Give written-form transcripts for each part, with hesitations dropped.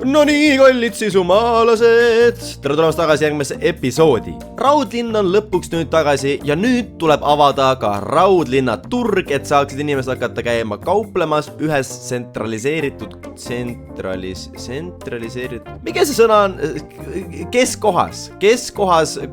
No nii, kallid sisumaalased, tere tulemast tagasi järgmisse episoodi. Raudlinn on lõpuks nüüd tagasi ja nüüd tuleb avada ka Raudlinna turg, et saaksid inimesed hakata käima kauplemas ühes mikä see sõna on? Keskohas,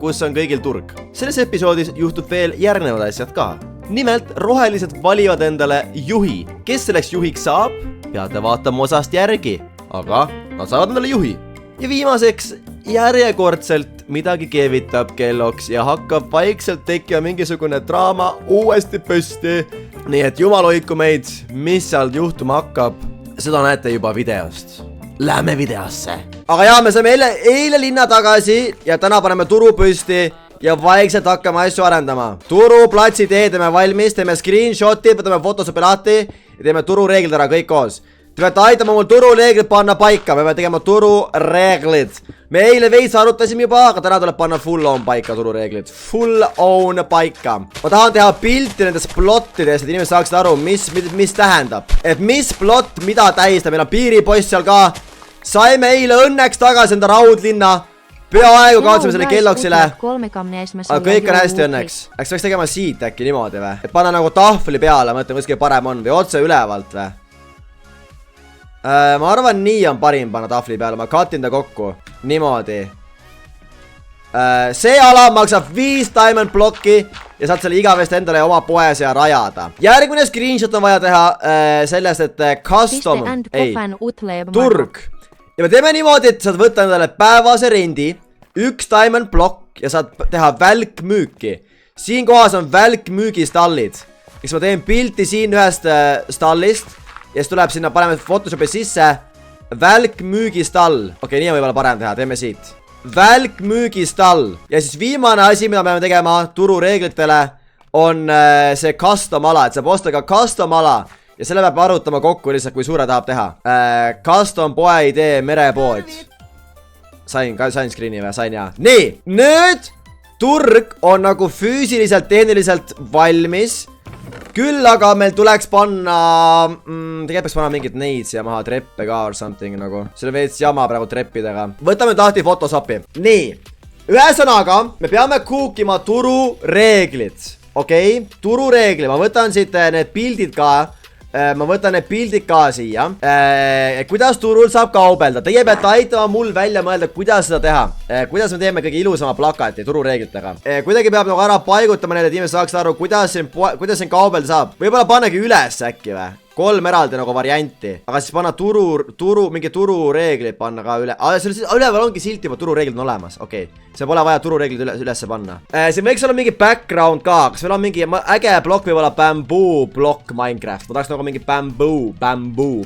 kus on kõigil turg. Selles episoodis juhtub veel järgnevad asjad ka. Nimelt rohelised valivad endale juhi. Kes selleks juhiks saab? Peate vaatama osast järgi. Aga nad saavad endale juhi. Ja viimaseks järjekordselt midagi keevitab kelloks ja hakkab vaikselt tekkima mingisugune draama uuesti püsti. Nii et jumal hoidku meid, mis seal juhtuma hakkab, seda näete juba videost. Lähme videosse. Aga jaa, me saime eile linna tagasi ja täna paneme turu püsti ja vaikselt hakkame asju arendama. Turuplatsi teeme valmis, teeme screenshoti, võtame Photoshopi lahti ja teeme turureeglid ära kõik koos. Te peate aitama mul turureeglid panna paika, me peame tegema turureeglid. Me eile veits arutasime juba, aga täna tuleb panna full on paika turureeglid. Full on paika. Ma tahan teha pilti nendest plottidest, et inimesed saaksid aru, mis tähendab. Et mis plott, mida tähistab. Meil on piiripost seal ka. Saime eile õnneks tagasi enda Raudlinna. Peaaegu kaotsime selle kelloksile. Aga kõik on hästi õnneks. Äks peaks tegema siit äkki niimoodi või? Et panna nagu tahvli peale, mõtlen, kuskil parem on. Või otse ülevalt või? Ma arvan, nii on parim panna tahvli peale, ma katin ta kokku. Niimoodi. See ala maksab 5 diamond blokki ja saad selle igavesti endale oma poes ja rajada. Järgmine screenshot on vaja teha sellest, et custom, turg. Ja me teeme niimoodi, et saad võtta endale päevase rendi, 1 diamond blokk ja saad teha välkmüüki. Siin kohas on välkmüügistallid. Eks ma teen pilti siin ühest stallist. Ja siis tuleb sinna, paneme Photoshopi sisse välkmüügistall. Okei, nii on võib-olla parem teha, teeme siit. Välkmüügistall. Ja siis viimane asi, mida me peame tegema turureeglitele, on see custom ala. Et saab osta ka custom ala. Ja selle peab arutama kokku lihtsalt, kui suure tahab teha. Custom poe idee merepood. Sain screeni või? Sain jaa. Nii, nüüd turg on nagu füüsiliselt, tehniliselt valmis. Küll aga meil tuleks panna, tegelikult peaks panna mingid neid siia maha, treppe ka or something nagu. See on veits jama praegu treppidega. Võtame lahti Photoshopi. Nii, ühesõnaga, me peame kuukima turureeglid. Okei, turureeglid, ma võtan siit need pildid ka. Ma võtan need pildid ka siia. Kuidas turul saab kaubelda? Teie peate aitama mul välja mõelda, kuidas seda teha. Kuidas me teeme kõige ilusama plakati turureeglitega. Kuidagi peab nagu ära paigutama need, et inimesed saaks aru, kuidas siin kaubelda saab. Võib-olla pannagi üles äkki või? 3 eraldi nagu varianti. Aga siis panna mingi turureeglid panna ka üle. Üleval ongi silt juba, turureeglid on olemas. Okei. See pole vaja turureeglid ülesse panna. Siin võiks olla mingi background ka. Kas meil on mingi äge blokk võib olla bamboo blokk Minecraft. Ma tahaks nagu mingi bamboo.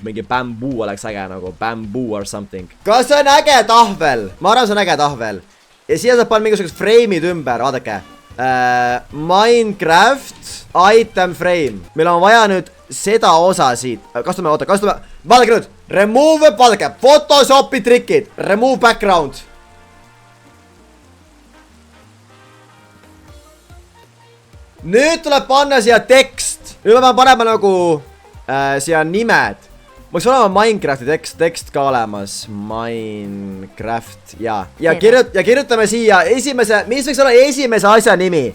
Mingi bamboo oleks äge nagu. Bamboo or something. Kas see on äge tahvel? Ma arvan, see on äge tahvel. Ja siia saab panna mingisugused frame'id ümber. Vaadake. Minecraft item frame. Meil on vaja nüüd seda osa siit. Kastume. Vaadake nüüd. Remove, vaadake. Photoshopi trikid. Remove background. Nüüd tuleb panna siia tekst. Nüüd me paneme nagu siia nimed. Võiks olema Minecrafti tekst ka olemas. Minecraft, ja kirjutame siia mis võiks olla esimese asja nimi?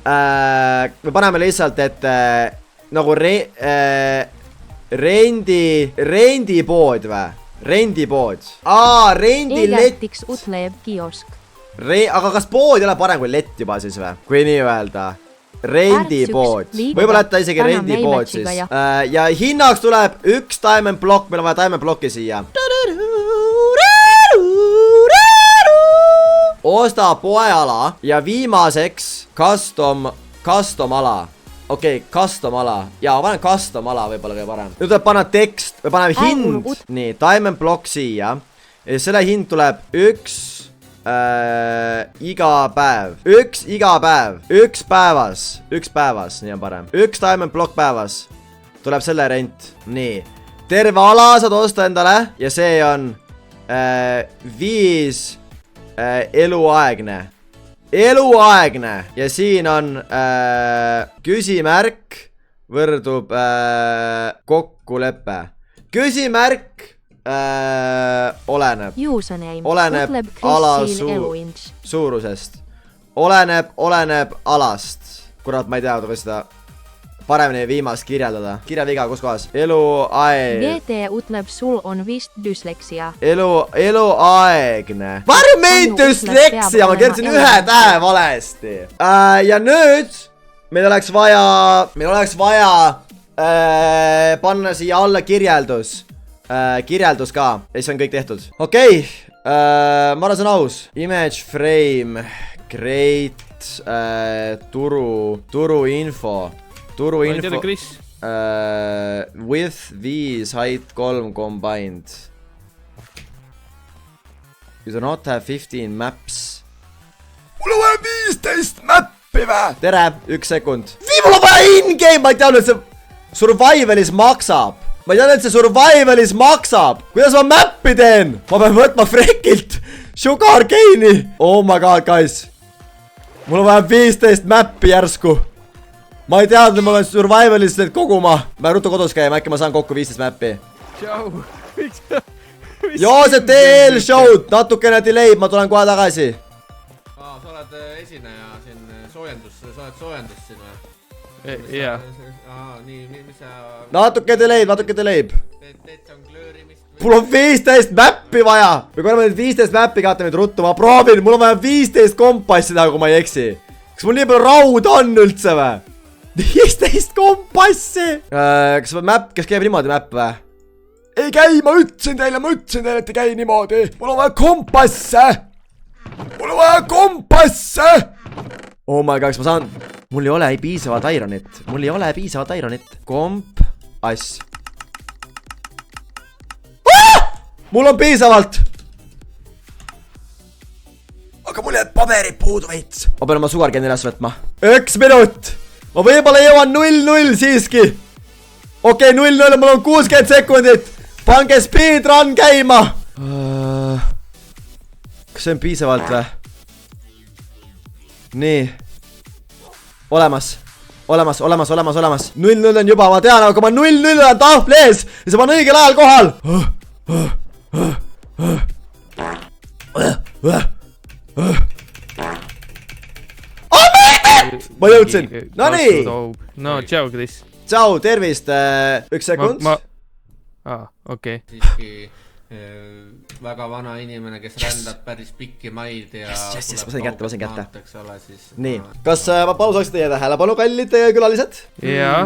Me paneme lihtsalt, et nagu rendipood või? Rendipood. Eletiks utleb kiosk. Aga kas pood ei ole parem kui lett juba siis või? Kui nii öelda. Rendipood. Võib-olla jätta isegi rendipood siis. Ja hinnaks tuleb 1 diamond blokk. Meil on vaja diamond blokki siia. Osta poeala. Ja viimaseks custom ala. Okei, custom ala. Ja panen custom ala võib-olla kõige parem. Nüüd tuleb panna tekst. Me paneme hind. Nii, diamond blokk siia. Ja selle hind tuleb 1 iga päev. 1 iga päev. 1 päevas, nii on parem. 1 diamond blokk päevas. Tuleb selle rent. Nii. Terve ala saad osta endale. Ja see on 5 eluaegne. Ja siin on küsimärk võrdub kokkulepe. Küsimärk oleneb Username. Oleneb Utleb ala Krissil Eluinch. suurusest. Oleneb alast. Kurat, ma ei tea, kuidas seda paremini viimast kirjeldada. Kirjaviga, kus kohas? Eluaeg. GT utleb sul on vist düsleksia. Eluaegne. Varmeid düsleksia, ma kirjutasin ühe tähe valesti. Ja nüüd meil oleks vaja panna siia alla kirjeldus. Kirjeldus ka. Ja siis on kõik tehtud. Okei. Ma arvan, see on aus. Image frame. Great. Turuinfo. Ma ei tea, Kris. With these height 3 combined. You do not have 15 maps. Mul on vaja 15 mappi vä? Tere, 1 sekund. Mul on vaja in-game, ma ei teadnud, et see survivalis maksab. Ma ei teadnud, et see survivalis maksab. Kuidas ma mappi teen? Ma pean võtma Frekilt Sugar Cane'i. Oh my god, guys. Mul on vaja 15 mappi järsku. Ma ei teadnud, ma olen survivalis need koguma. Ma ruttu kodus käima, äkki ma saan kokku 15 mappi. Tšau. Joo, see TL show'd, natukene delay, ma tulen kohe tagasi. Sa oled esineja siin soojendus siin või? Jaa. Nii, mis sa... Natuke delay. Teed jonglöörimist või? Mul on 15 mappi vaja. Me korrame nüüd 15 mappi kaata nüüd ruttu, ma proovin. Mul on vaja 15 kompassi taga, kui ma ei eksi. Kas mul nii palju rauda on üldse või? 15 kompassi! Kas käib niimoodi map või? Ei käi, ma ütlesin teile, et ei käi niimoodi. Mul on vaja kompasse! Oh my god, kas ma saan... Mul ei ole piisavalt ironit. Kompass. Mul on piisavalt! Aga mul jääb paberid puudu veits. Ma pean oma sugargeni üles võtma. 1 minut! Ma võib-olla jõuan 0-0 siiski. Okei, 0-0, mul on 60 sekundit. Pange speedrun käima. Kas see on piisavalt või? Nii. Olemas. 0-0 on juba, ma tean, aga ma 0-0 on tahvli ees. Ja see on õigel ajal kohal. Ma jõudsin. No nii. No, tšau, Kris. Tšau, tervist. 1 sekund. Okei. Siiski väga vana inimene, kes rändab päris pikki maid ja... Yes, ma sain kätte. Siis... Nii, kas ma palusaks teie tähelepanu, kallid külalised? Jaa.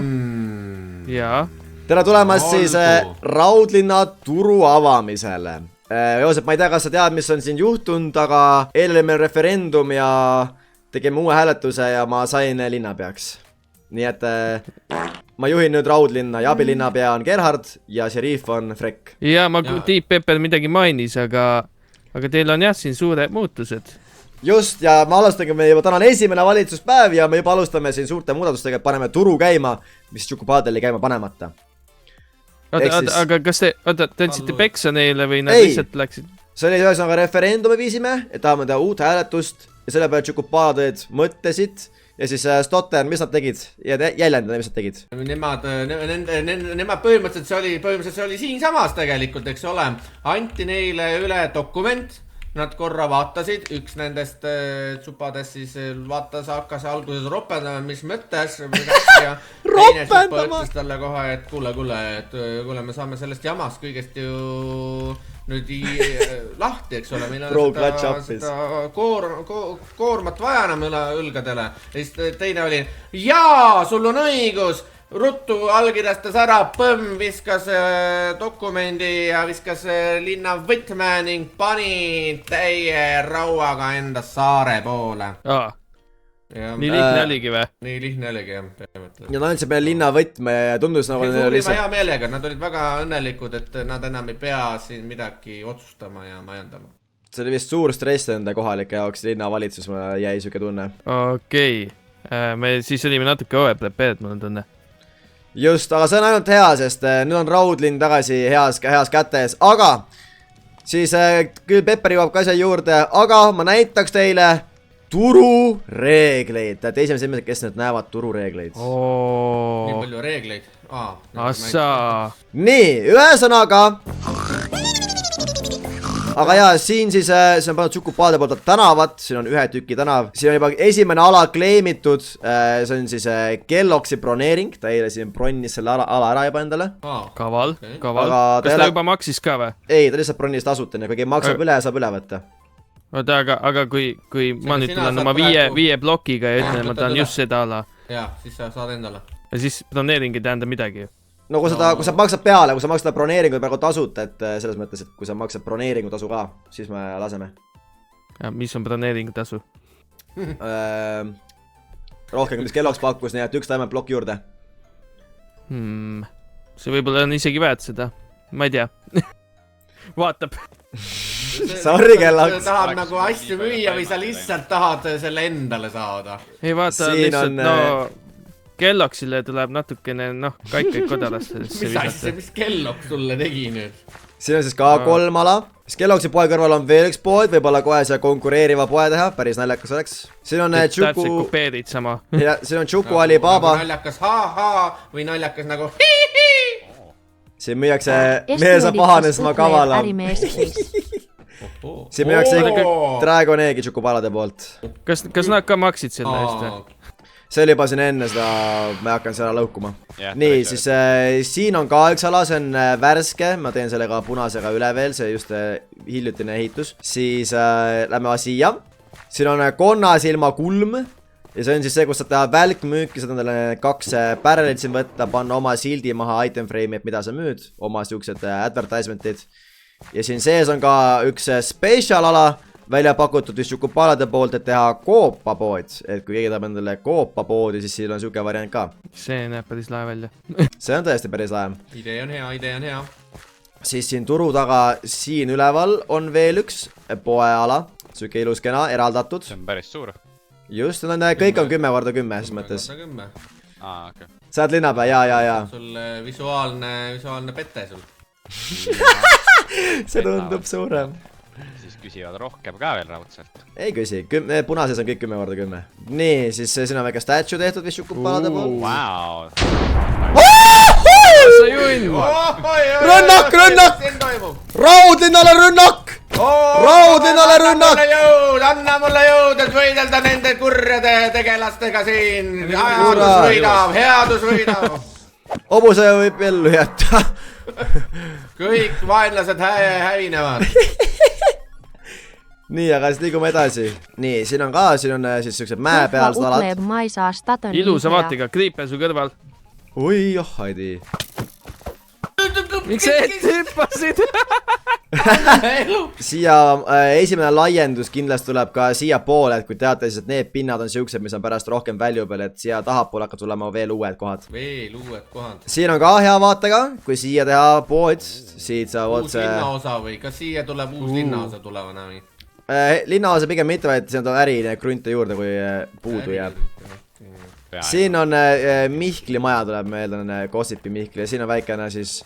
Tere tulemast siis Raudlinna turu avamisele. Joosep, ma ei tea, kas sa tead, mis on siin juhtunud, aga eile oli meil referendum ja tegime uue hääletuse ja ma sain linnapeaks. Nii et ma juhin nüüd Raudlinna ja abilinnapea on Gerhard ja šeriif on Frek. Jaa, Deep Pepper midagi mainis, aga teil on jah siin suured muutused. Just, ja me alustame juba täna on esimene valitsuspäev ja me juba alustame siin suurte muudatustega, et paneme turu käima, mis Tšukupaadeli käima panemata. Aga kas te andsite peksa neile või nad lihtsalt läksid? See oli ühesõnaga referendumi viisime, et tahame teha uut hääletust ja selle peale Tšukupaadid mõtlesid ja siis Stotter, mis nad tegid? Ja jäljendada, mis nad tegid? Nemad põhimõtteliselt see oli siinsamas tegelikult, eks ole. Anti neile üle dokument, nad korra vaatasid, üks nendest tsupadest siis hakkas alguses ropendama, mis mõttes ja teine siis põetas talle kohe, et kuule, me saame sellest jamast kõigest ju nüüd lahti, eks ole, meil on seda koormat vaja enam õlgadele. Ja siis teine oli, jaa, sul on õigus, ruttu allkirjastas ära, põmm, viskas dokumendi ja viskas linna võtme ning pani täie rauaga enda saare poole. Nii lihtne oligi või? Nii lihtne oligi, jah. Ja nad andsid meile linna võtme ja tundus nagu... Suurima hea meelega, nad olid väga õnnelikud, et nad enam ei pea siin midagi otsustama ja majandama. See oli vist suur stress enda kohalike jaoks, linnavalitsus, mulle jäi siuke tunne. Okei, me siis olime natuke OEPP-d, mul on tunne. Just, aga see on ainult hea, sest nüüd on Raudlinn tagasi heas kätes, aga siis küll Pepper jõuab ka asja juurde, aga ma näitaks teile turureegleid. Te esimesed inimesed, kes nüüd näevad turureegleid. Nii palju reegleid. Assaa. Nii, ühesõnaga aga jaa, siin siis see on pannud Tšukupaade poolt tänavat, siin on 1 tüki tänav, siin on juba esimene ala kleimitud, see on siis Kelloggsi broneering, ta eile siin bronnis selle ala ära juba endale. Kaval. Aga Kas ta juba maksis ka või? Ei, ta lihtsalt bronnis tasuta, nii kui keegi maksab üle, saab üle võtta. Oota, aga kui ma nüüd tulen oma 5 plokiga ja ütlen, ma tahan just seda ala. Jaa, siis sa saad endale. Ja siis broneering ei tähenda midagi. No kui sa maksad peale, kui sa maksad broneeringu praegu tasuta, et selles mõttes, et kui sa maksad broneeringu tasu ka, siis me laseme. Ja mis on broneeringu tasu? Rohkem, mis Kellogg's pakkus, nii et 1 diamond blokk juurde. See võib-olla on isegi väärt seda. Ma ei tea. Vaatab. Sorry, Kellogg's. Sa tahad nagu asju müüa või sa lihtsalt tahad selle endale saada? Ei vaata, lihtsalt Kellogsile tuleb natukene, kaikaid kodalaste. Mis asja, mis Kellogg sulle tegi nüüd? Siin on siis ka 3 ala. Kelloggsi poe kõrval on veel 1 poed, võib-olla kohe see konkureeriva poe teha, päris naljakas oleks. Siin on Täpselt kopeerid sama. Ja siin on Tšuku Alibaba. Naljakas ha-ha või naljakas nagu hi-hi. Siin müüakse, mees on pahane, sest ma kavalam. Siin müüakse Dragon Eggi Tšukupalade poolt. Kas nad ka maksid selle eest või? See oli juba siin enne seda, ma hakkan seda lõukuma. Nii, siis siin on ka 1 ala, see on värske, ma teen sellega punasega üle veel, see just hiljutine ehitus. Siis lähme siia. Siin on konnasilma kulm ja see on siis see, kus saad teha välkmüüki, saad endale 2 pärelit siin võtta, panna oma sildi maha item frame'i, et mida sa müüd, oma siuksed advertisementid. Ja siin sees on ka 1 special ala, välja pakutud vist Tšukupalade poolt, et teha koopapood, et kui keegi tahab endale koopapoodi, siis siin on siuke variant ka. See näeb päris lahe välja. See on tõesti päris lahe. Idee on hea. Siis siin turu taga, siin üleval on veel 1 poeala, siuke ilus kena, eraldatud. See on päris suur. Just, kõik on 10x10 siis mõttes. 10x10. Okay. Sa oled linnapea, jaa. Sul visuaalne pette sul. See tundub suurem. Siis küsivad rohkem ka veel raudselt. Ei küsi, punases on kõik 10x10. Nii, siis siin on väike statue tehtud vist Tšukupalade poolt. Wow. Rünnak! Raudlinnale rünnak! Raudlinnale rünnak! Anna mulle jõud, et võidelda nende kurjade tegelastega siin. Headus võidab. Hobuse võib ellu jätta. Kõik vaenlased hävinevad. Nii, aga siis liigume edasi. Nii, siin on siis siuksed mäepealsed alad. Ilusa vaatega, kriipe su kõrval. Oi, Haidi. Miks sa ette hüppasid? Siia esimene laiendus kindlasti tuleb ka siia poole, et kui teate siis, et need pinnad on siuksed, mis on pärast rohkem välju peal, et siia tahapoole hakkab tulema veel uued kohad. Siin on ka hea vaatega, kui siia teha pood, siit saab otse... Uus linnaosa või? Kas siia tuleb uus linnaosa tulevana või? Linnaosa pigem mitte, vaid siin on äri krunte juurde, kui puudu jääb. Siin on Mihkli maja tuleb, ma eeldan Gossipi Mihkli ja siin on väikene siis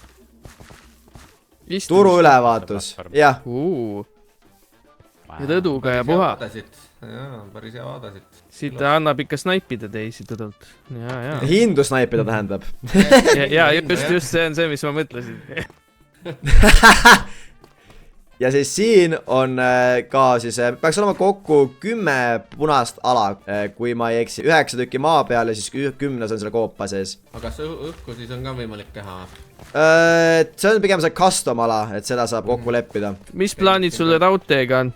turu ülevaatus. Jah. Rõduga ja puha. Jaa, päris hea vaadasid. Siit annab ikka snaipida teisi tudult. Hindu snaipida tähendab. Ja just see on see, mis ma mõtlesin. Ja siis siin on ka siis, peaks olema kokku 10 punast ala, kui ma ei eksi, 9 tükki maa peal ja siis 10 on selle koopa sees. Aga kas õhku siis on ka võimalik teha? See on pigem see custom ala, et seda saab kokku leppida. Mis plaanid sulle raudteega on?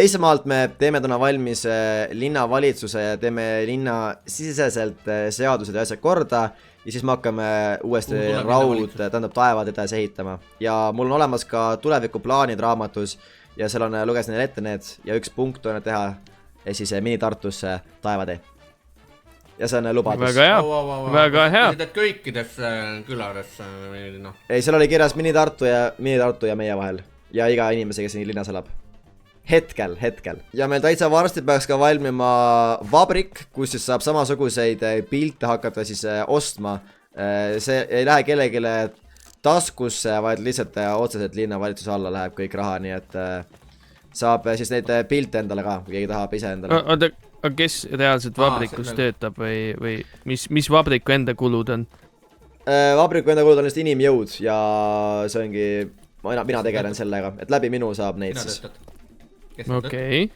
Esmaalt me teeme täna valmis linnavalitsuse ja teeme linna siseselt seadused ja asjad korda. Ja siis me hakkame uuesti tähendab taevad edasi ehitama. Ja mul on olemas ka tulevikuplaanid raamatus ja seal on, lugesin neile ette need ja 1 punkt on teha ja siis mini-Tartusse taevatee. Ja see on lubadus. Väga hea. Need kõikidesse küladesse või noh? Ei, seal oli kirjas mini-Tartu ja meie vahel ja iga inimese, kes siin linnas elab. Hetkel. Ja meil täitsa varsti peaks ka valmima vabrik, kus siis saab samasuguseid pilte hakata siis ostma. See ei lähe kellegile taskusse, vaid lihtsalt otseselt linnavalitsuse alla läheb kõik raha, nii et saab siis neid pilte endale ka, kui keegi tahab ise endale. Oota, kes reaalselt vabrikus töötab või mis vabriku enda kulud on? Vabriku enda kulud on lihtsalt inimjõud ja see ongi mina tegelen sellega, et läbi minu saab neid siis. Okei.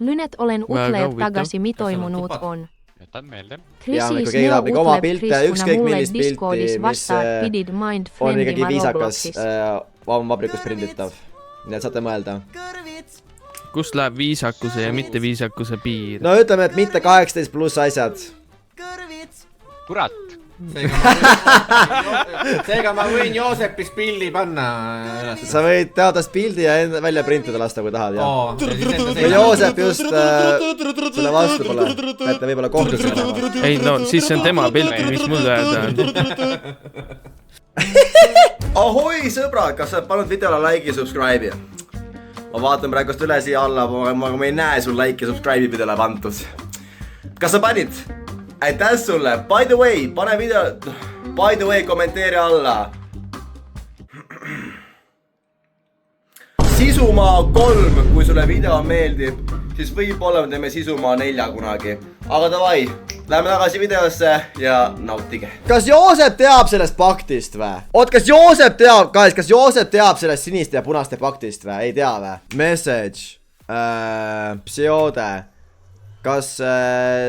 Lynet olen Väga Utlev huvitav. tagasi, mi toimunud on. Jätan meelde. Jaa, Krisis kui keegi tahab Neo ikka oma Utlev pilte, Kris, ükskõik kuna mulle millist pilti, Discordis mis vastaad, pidid mind on friendima ikkagi viisakas Robloxis. vabrikus prinditav. Nii et saate mõelda. Kust läheb viisakuse ja mitte viisakuse piir? No ütleme, et mitte 18 pluss asjad. Kurat. Seega ma võin Joosepist pildi panna üles. Sa võid teadast pildi ja välja printida lasta, kui tahad, jah. Või Joo. Joosep just selle vastu pole. Et võib-olla kohtus olema. Ei no, siis see on tema pilt, mis mul öelda on. Ahoi sõbrad, kas sa pannud videole like ja subscribe'i? Ma vaatan praegust üle siia alla, ma ei näe sul like ja subscribe'i videole pandud. Kas sa panid? Aitäh sulle, by the way, kommenteeri alla. Sisumaa 3, kui sulle video meeldib, siis võib-olla me teeme Sisumaa 4 kunagi. Aga davai, läheme tagasi videosse ja nautige. Kas Joosep teab sellest paktist või? Kas Joosep teab sellest siniste ja punaste paktist või? Ei tea või? Message. Psiode. Kas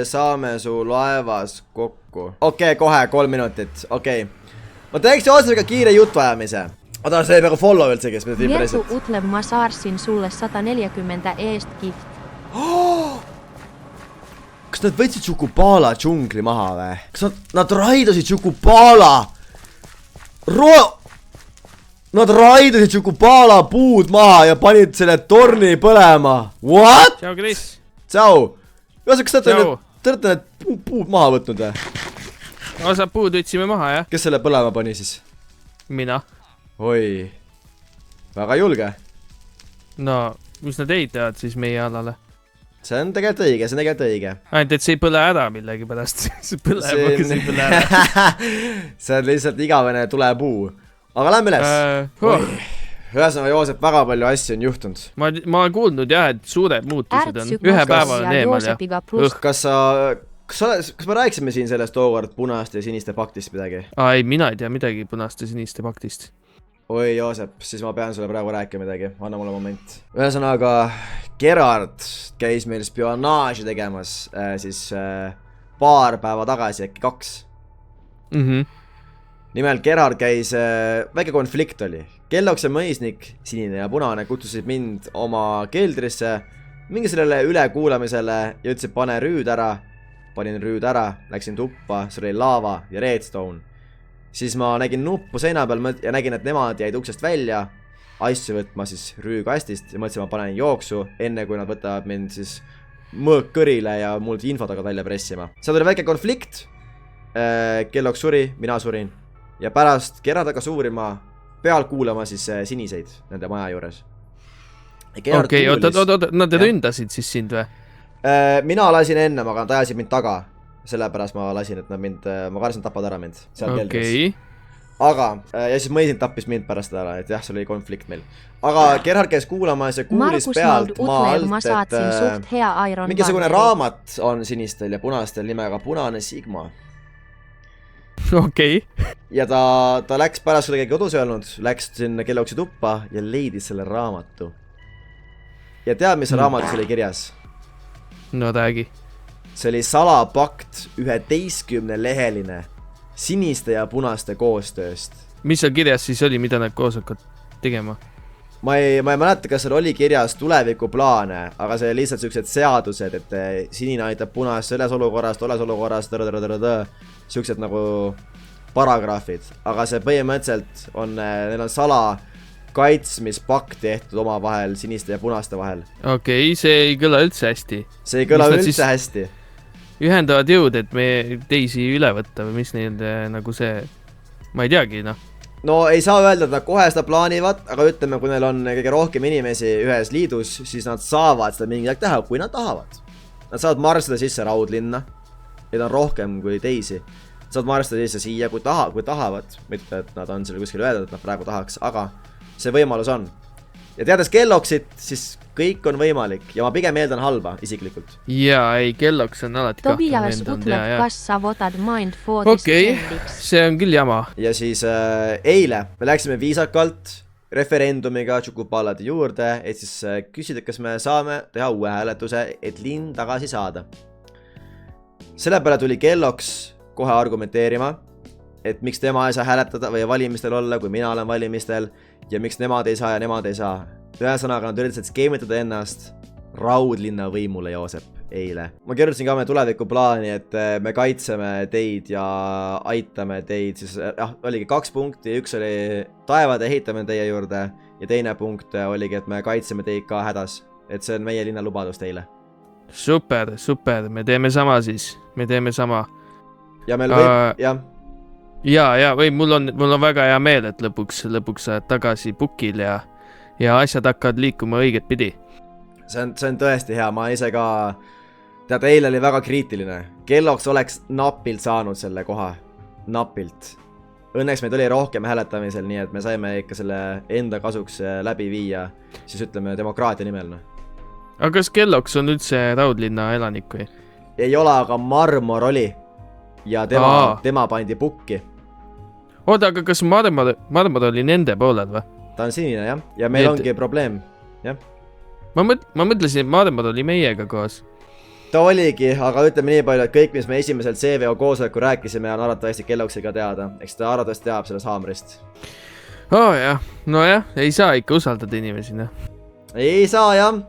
saame su laevas kokku? Okei, kohe 3 minutit, okei. Ma teeks Joosepega kiire jutuajamise. Oota, see ei peaaegu follow üldse, kes me teeme Jertu president. Utlev, ma saarsin sulle 140 eest gift. Kas nad võtsid Chukupala džungli maha või? Kas nad raidasid Chukupala? Nad raidasid Chukupala puud maha ja panid selle torni põlema. What? Tšau, Kris. Tšau. Kas te Tšau. olete need puud maha võtnud või? Osa puud võtsime maha, jah? Kes selle põlema pani siis? Mina. Oi. Väga julge. No, mis nad ehitavad siis meie alale? See on tegelikult õige. Ainult, et see ei põle ära millegi pärast. See põleb, aga see ei põle ära. See on lihtsalt igavene tulepuu. Aga lähme üles. Ühesõnaga, Joosep, väga palju asju on juhtunud. Ma olen kuulnud jah, et suured muutused on. Ühe päeva on eemal jah. Kas me rääkisime siin sellest tookord punaste ja siniste paktist midagi? Ei, mina ei tea midagi punaste siniste paktist. Oi, Joosep, siis ma pean sulle praegu rääkima midagi. Anna mulle moment. Ühesõnaga, Gerard käis meil spionaaži tegemas siis paar päeva tagasi, äkki 2. Nimelt Gerard käis, väike konflikt oli. Kellokse mõisnik, sinine ja punane, kutsusid mind oma keldrisse mingi sellele ülekuulamisele ja ütlesid, pane rüüd ära. Panin rüüd ära, läksin tuppa, see oli lava ja redstone. Siis ma nägin nuppu seina peal ja nägin, et nemad jäid uksest välja asju võtma siis rüükastist ja mõtlesin, ma panen jooksu, enne kui nad võtavad mind siis mõõkkõrile ja mult infot hakkavad välja pressima. Seal tuli väike konflikt. Kelloks suri, mina surin. Ja pärast Gerard hakkas uurima, peal kuulama siis siniseid nende maja juures. Okei, oot, nad ründasid siis sind või? Mina lasin enne, aga nad ajasid mind taga. Sellepärast ma lasin, et ma karsin tapad ära mind. Okei. Aga, ja siis mõisin tappis mind pärast ära, et jah, see oli konflikt meil. Aga Gerard käis kuulamas ja kuulis pealt maa alt, et mingisugune raamat on sinistel ja punastel nimega Punane Sigma. Okei. Ja ta läks pärast, kui ta keegi kodus öelnud, läks sinna Kelloksi tuppa ja leidis selle raamatu. Ja tead, mis raamatus oli kirjas? No räägi. See oli salapakt 11-leheline siniste ja punaste koostööst. Mis seal kirjas siis oli, mida nad koos hakkavad tegema? Ma ei mäleta, kas seal oli kirjas tulevikuplaane, aga see oli lihtsalt sellised seadused, et sinine aitab punast selles olukorras, tolles olukorras, sellised nagu paragraafid. Aga see põhimõtteliselt on, neil on salakaitsmispakt tehtud oma vahel, siniste ja punaste vahel. Okei, see ei kõla üldse hästi. See ei kõla üldse hästi. Ühendavad jõud, et me teisi üle võtta või mis neil nagu see, ma ei teagi, noh. No ei saa öelda, et nad kohe seda plaanivad, aga ütleme, kui neil on kõige rohkem inimesi ühes liidus, siis nad saavad seda mingi aeg teha, kui nad tahavad. Nad saavad marsida sisse raudlinna. Neid on rohkem kui teisi. Nad saavad marsida sisse siia, kui tahavad. Mitte, et nad on seal kuskil öeldud, et nad praegu tahaks, aga see võimalus on. Ja teades Kelloksit, siis kõik on võimalik ja ma pigem eeldan halba isiklikult. jaa, ei, Kelloks on alati Tobias ütleb, kas sa võtad Mind 40 Okei, see on küll jama. Ja siis eile me läksime viisakalt referendumiga Chukupalade juurde, et siis küsida, kas me saame teha uue hääletuse, et linn tagasi saada. Selle peale tuli Kelloks kohe argumenteerima, et miks tema ei saa hääletada või valimistel olla, kui mina olen valimistel, ja miks nemad ei saa ja nemad ei saa. Ühesõnaga, nad üritasid skeemitada ennast raudlinna võimule, Joosep, eile. Ma kirjutasin ka meie tulevikuplaani, et me kaitseme teid ja aitame teid, siis oligi 2 punkti, üks oli taevade ehitamine teie juurde ja teine punkt oligi, et me kaitseme teid ka hädas, et see on meie linna lubadus teile. Super, me teeme sama siis, me teeme sama. Ja meil võib, jah. Ja, või mul on väga hea meel, et lõpuks saad tagasi pukil ja asjad hakkavad liikuma õiget pidi. See on tõesti hea, ma ise ka, tead, eile oli väga kriitiline. Kelloks oleks napilt saanud selle koha, napilt. Õnneks meid oli rohkem hääletamisel, nii et me saime ikka selle enda kasuks läbi viia, siis ütleme demokraatia nimel. Aga kas Kelloks on üldse raudlinna elanik või? Ei ole, aga Marmor oli ja tema pandi pukki. Oota, aga kas Marmor oli nende poolel või? Ta on sinine, jah, ja meil ongi probleem, jah. Ma mõtlesin, et Marmor oli meiega koos. Ta oligi, aga ütleme nii palju, et kõik, mis me esimesel CVO koosoleku rääkisime, on arvatavasti Kelloksiga teada. Eks ta arvatavasti teab sellest haamrist. Jah, nojah, ei saa ikka usaldada inimesi, noh. Ei saa, jah.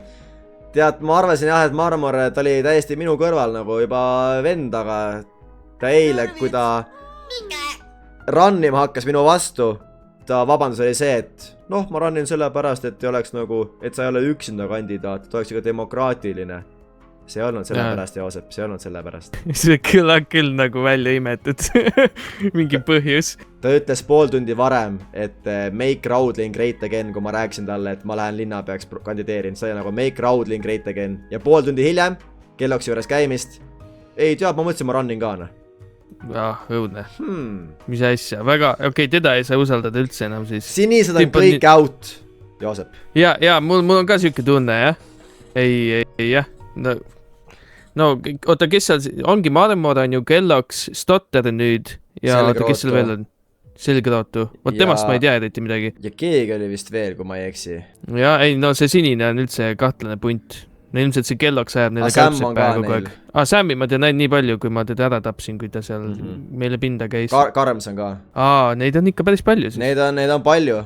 Tead, ma arvasin jah, et Marmor, ta oli täiesti minu kõrval nagu juba vend, aga ta eile, kui ta rannima hakkas minu vastu, ta vabandus oli see, et noh, ma rannin selle pärast, et ei oleks nagu, et sa ei ole üksinda kandidaat, et oleks ikka demokraatiline. See ei olnud selle pärast, Joosep, see ei olnud selle pärast. See kõlab küll nagu välja imetud. Mingi põhjus. Ta ütles pool tundi varem, et make Raudling great again, kui ma rääkisin talle, et ma lähen linnapeaks kandideerin. See oli nagu make Raudling great again. Ja pool tundi hiljem, Kelloksi juures käimist, ei tead, ma mõtlesin, ma rannin ka. Õudne. Mis asja, väga, okei, teda ei saa usaldada üldse enam siis. Sinised on kõik out, Joosep. Ja, mul on ka siuke tunne, jah. Ei, jah. No, oota, kes seal, ongi Marmor on ju Kelloks, Stotter nüüd ja oota, kes seal veel on? Selgrootu. Vot temast ma ei tea eriti midagi. Ja keegi oli vist veel, kui ma ei eksi. Ja, ei, no see sinine on üldse kahtlane punt. No ilmselt see Kelloks ajab neile kaupsed päeva kogu aeg. Sammi ma tean näin nii palju, kui ma teda ära tapsin, kui ta seal meile pinda käis. Karms on ka. Neid on ikka päris palju siis. Neid on palju.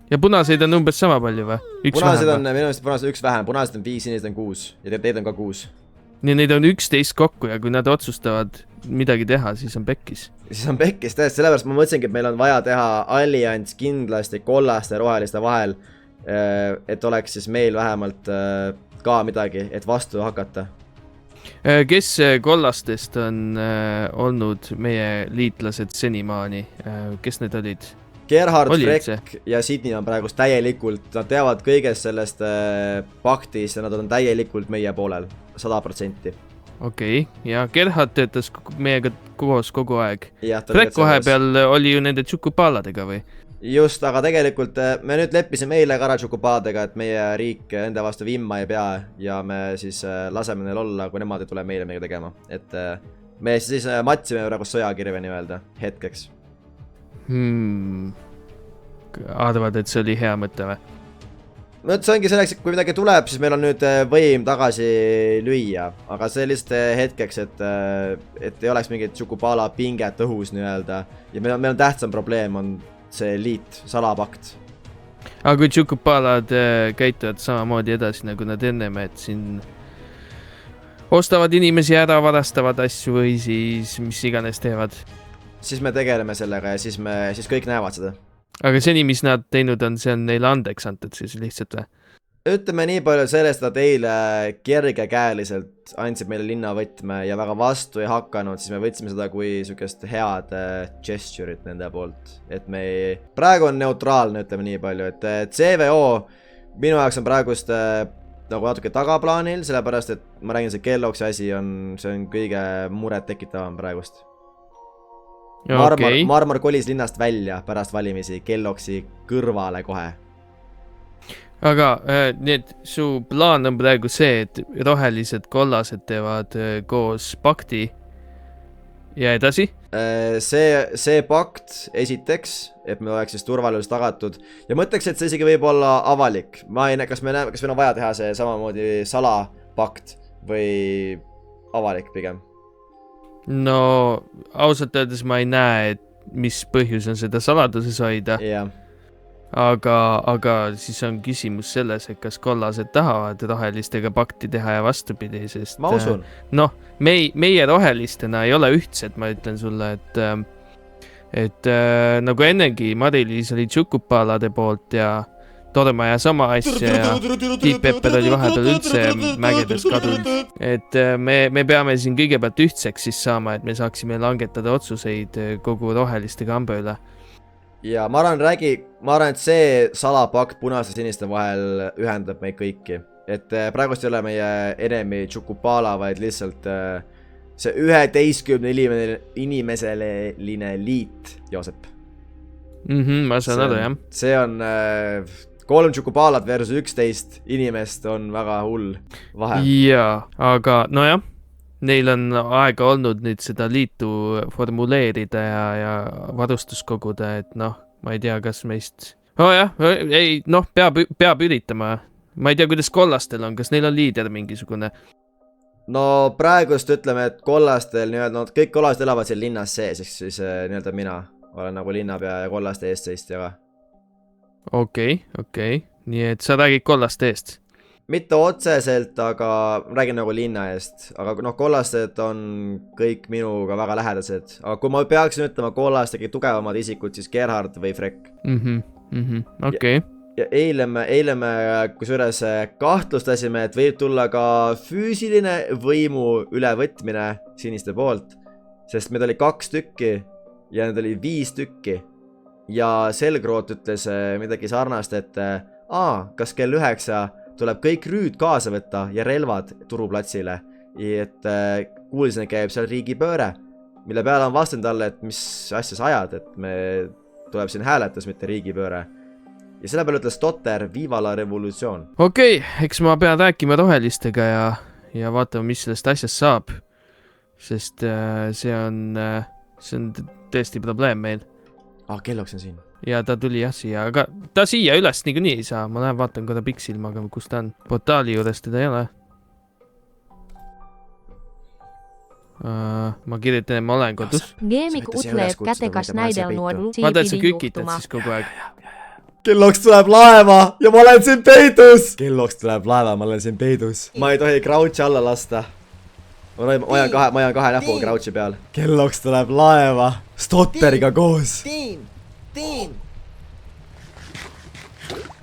Ja punaseid on umbes sama palju või? Punased on, minu meelest punased üks vähem, punased on 5, sinised on 6 ja teid on ka 6. Nii, neid on 11 kokku ja kui nad otsustavad midagi teha, siis on pekkis. Siis on pekkis, tõesti, sellepärast ma mõtlesingi, et meil on vaja teha allianss kindlasti kollaste ja roheliste vahel, et oleks siis meil vähemalt ka midagi, et vastu hakata. Kes kollastest on olnud meie liitlased senimaani? Kes need olid? Gerhard, Freck ja Sydney on praegust täielikult, nad teavad kõigest sellest paktist ja nad on täielikult meie poolel, 100%. Okei, ja Gerhard töötas meiega koos kogu aeg. Freck vahepeal oli ju nende Chukupaladega või? Just, aga tegelikult me nüüd leppisime eile ka ära Chukupaladega, et meie riik enda vastu vimma ei pea ja me siis laseme neil olla, kui nemad ei tule meile midagi tegema. Et me siis matsime praegu sõjakirve nii-öelda hetkeks. Arvad, et see oli hea mõte või? No see ongi selleks, et kui midagi tuleb, siis meil on nüüd võim tagasi lüüa, aga see lihtsalt hetkeks, et ei oleks mingit Chukupala pinget õhus nii-öelda ja meil on tähtsam probleem, on see liit, salapakt. Aga kui Chukupalad käituvad samamoodi edasi nagu nad ennem, et siin ostavad inimesi ära, varastavad asju või siis mis iganes teevad? Siis me tegeleme sellega ja siis kõik näevad seda. Aga seni, mis nad teinud on, see on neile andeks antud siis lihtsalt või? Ütleme nii palju sellest, et eile kergekäeliselt andsid meile linnavõtme ja väga vastu ei hakanud, siis me võtsime seda kui sükest head gesture'it nende poolt. Et praegu on neutraalne, ütleme nii palju, et CVO minu jaoks on praegust nagu natuke tagaplaanil, sellepärast et ma räägin, see Kelloksi asi see on kõige muret tekitavam praegust. Marmor kolis linnast välja pärast valimisi Kelloksi kõrvale kohe. aga need su plaan on praegu see, et rohelised kollased teevad koos pakti ja edasi? See pakt esiteks, et meil oleks siis turvalisus tagatud ja mõtleks, et see isegi võib olla avalik. Ma ei näe, kas meil on vaja teha see samamoodi salapakt või avalik pigem? No ausalt öeldes ma ei näe, et mis põhjus on seda saladuses hoida. Jah. Aga siis on küsimus selles, et kas kollased tahavad rohelistega pakti teha ja vastupidi, sest Ma usun. Noh, meie rohelistena ei ole ühtsed, ma ütlen sulle, et nagu ennegi Mari-Liis oli Tšukupalade poolt ja Torma ja sama asja ja Tiit Pepper oli vahepeal üldse mägedes kadunud. Et me peame siin kõigepealt ühtseks siis saama, et me saaksime langetada otsuseid kogu roheliste kamba üle. Ja ma arvan, et see salapakt punaste ja siniste vahel ühendab meid kõiki. Et praegust ei ole meie enemi Tšukupala, vaid lihtsalt see 11 inimeseline liit, Joosep. Ma saan aru, jah. See on 3 Tšukupalat versus 11 inimest on väga hull vahe. Jaa, aga nojah. Neil on aega olnud nüüd seda liitu formuleerida ja varustus koguda, et noh, ma ei tea, kas meist... ei, noh, peab üritama. Ma ei tea, kuidas kollastel on, kas neil on liider mingisugune? No praegust ütleme, et kollastel nii-öelda, kõik kollased elavad siin linnas sees, siis nii-öelda mina olen nagu linnapea ja kollaste eestseistja. Okei. Nii et sa räägid kollaste eest? Mitte otseselt, aga räägin nagu linna eest. Aga noh, kollased on kõik minuga väga lähedased. Aga kui ma peaksin ütlema kollastegi tugevamad isikud, siis Gerhard või Frek. Okei. Ja eile me kusjuures kahtlustasime, et võib tulla ka füüsiline võimu ülevõtmine siniste poolt. Sest meid oli 2 tükki ja need oli 5 tükki. Ja Selgroot ütles midagi sarnast, et kas kell 9 tuleb kõik rüüd kaasa võtta ja relvad turuplatsile. Et kuulisin, et käib seal riigipööre, mille peale on vastanud talle, et mis asja sa ajad, et me tuleb siin hääletus, mitte riigipööre. Ja selle peale ütles Stotter, Viva la revolutsioon. Okei, eks ma pean rääkima rohelistega ja vaatama, mis sellest asjast saab. Sest see on tõesti probleem meil. Kelloks on siin. Ja ta tuli jah siia, aga ta siia üles niikuinii ei saa. Ma lähen vaatan korda piksilmaga, kus ta on. Portaali juures teda ei ole. Ma kirjutan, et ma olen kodus. Geemik utleeb kätekas näidelnuod Vaata, et sa kükitad siis kogu aeg. Kelloks tuleb laeva ja ma olen siin peidus! Kelloks tuleb laeva, ma olen siin peidus. Ma ei tohi crouch'i alla lasta. Ma hoian 2 näpu crouch'i peal. Kelloks tuleb laeva. Stotteriga koos.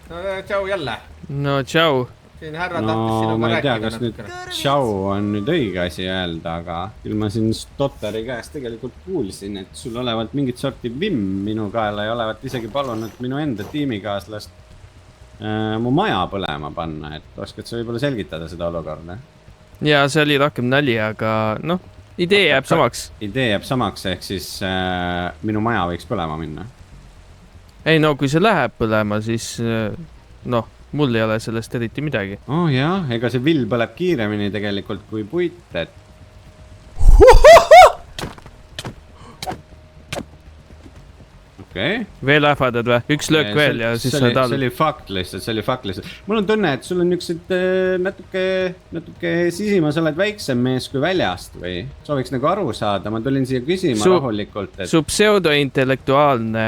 No, tšau jälle. No, tšau. Siin härra tahtis sinuga ma ei tea, rääkida kas nüüd tšau on nüüd õige asi öelda, aga küll ma siin Stotteri käest tegelikult kuulsin, et sul olevat mingit sorti vimm minu kaela ja olevat isegi palunud minu enda tiimikaaslast mu maja põlema panna, et oskad sa võib-olla selgitada seda olukorda? Ja see oli rohkem nali, aga noh, idee jääb samaks. Idee jääb samaks, ehk siis minu maja võiks põlema minna. Ei no, kui see läheb põlema, siis noh, mul ei ole sellest eriti midagi. Oh jah, ega see vill põleb kiiremini tegelikult kui puit, et... Okei. Veel ähvardad või? Üks löök veel ja siis sa tal... See oli fakt lihtsalt. Mul on tunne, et sul on niisugused natuke sisimas oled väiksem mees kui väljast või sooviks nagu aru saada. Ma tulin siia küsima rahulikult, et... Su pseudointellektuaalne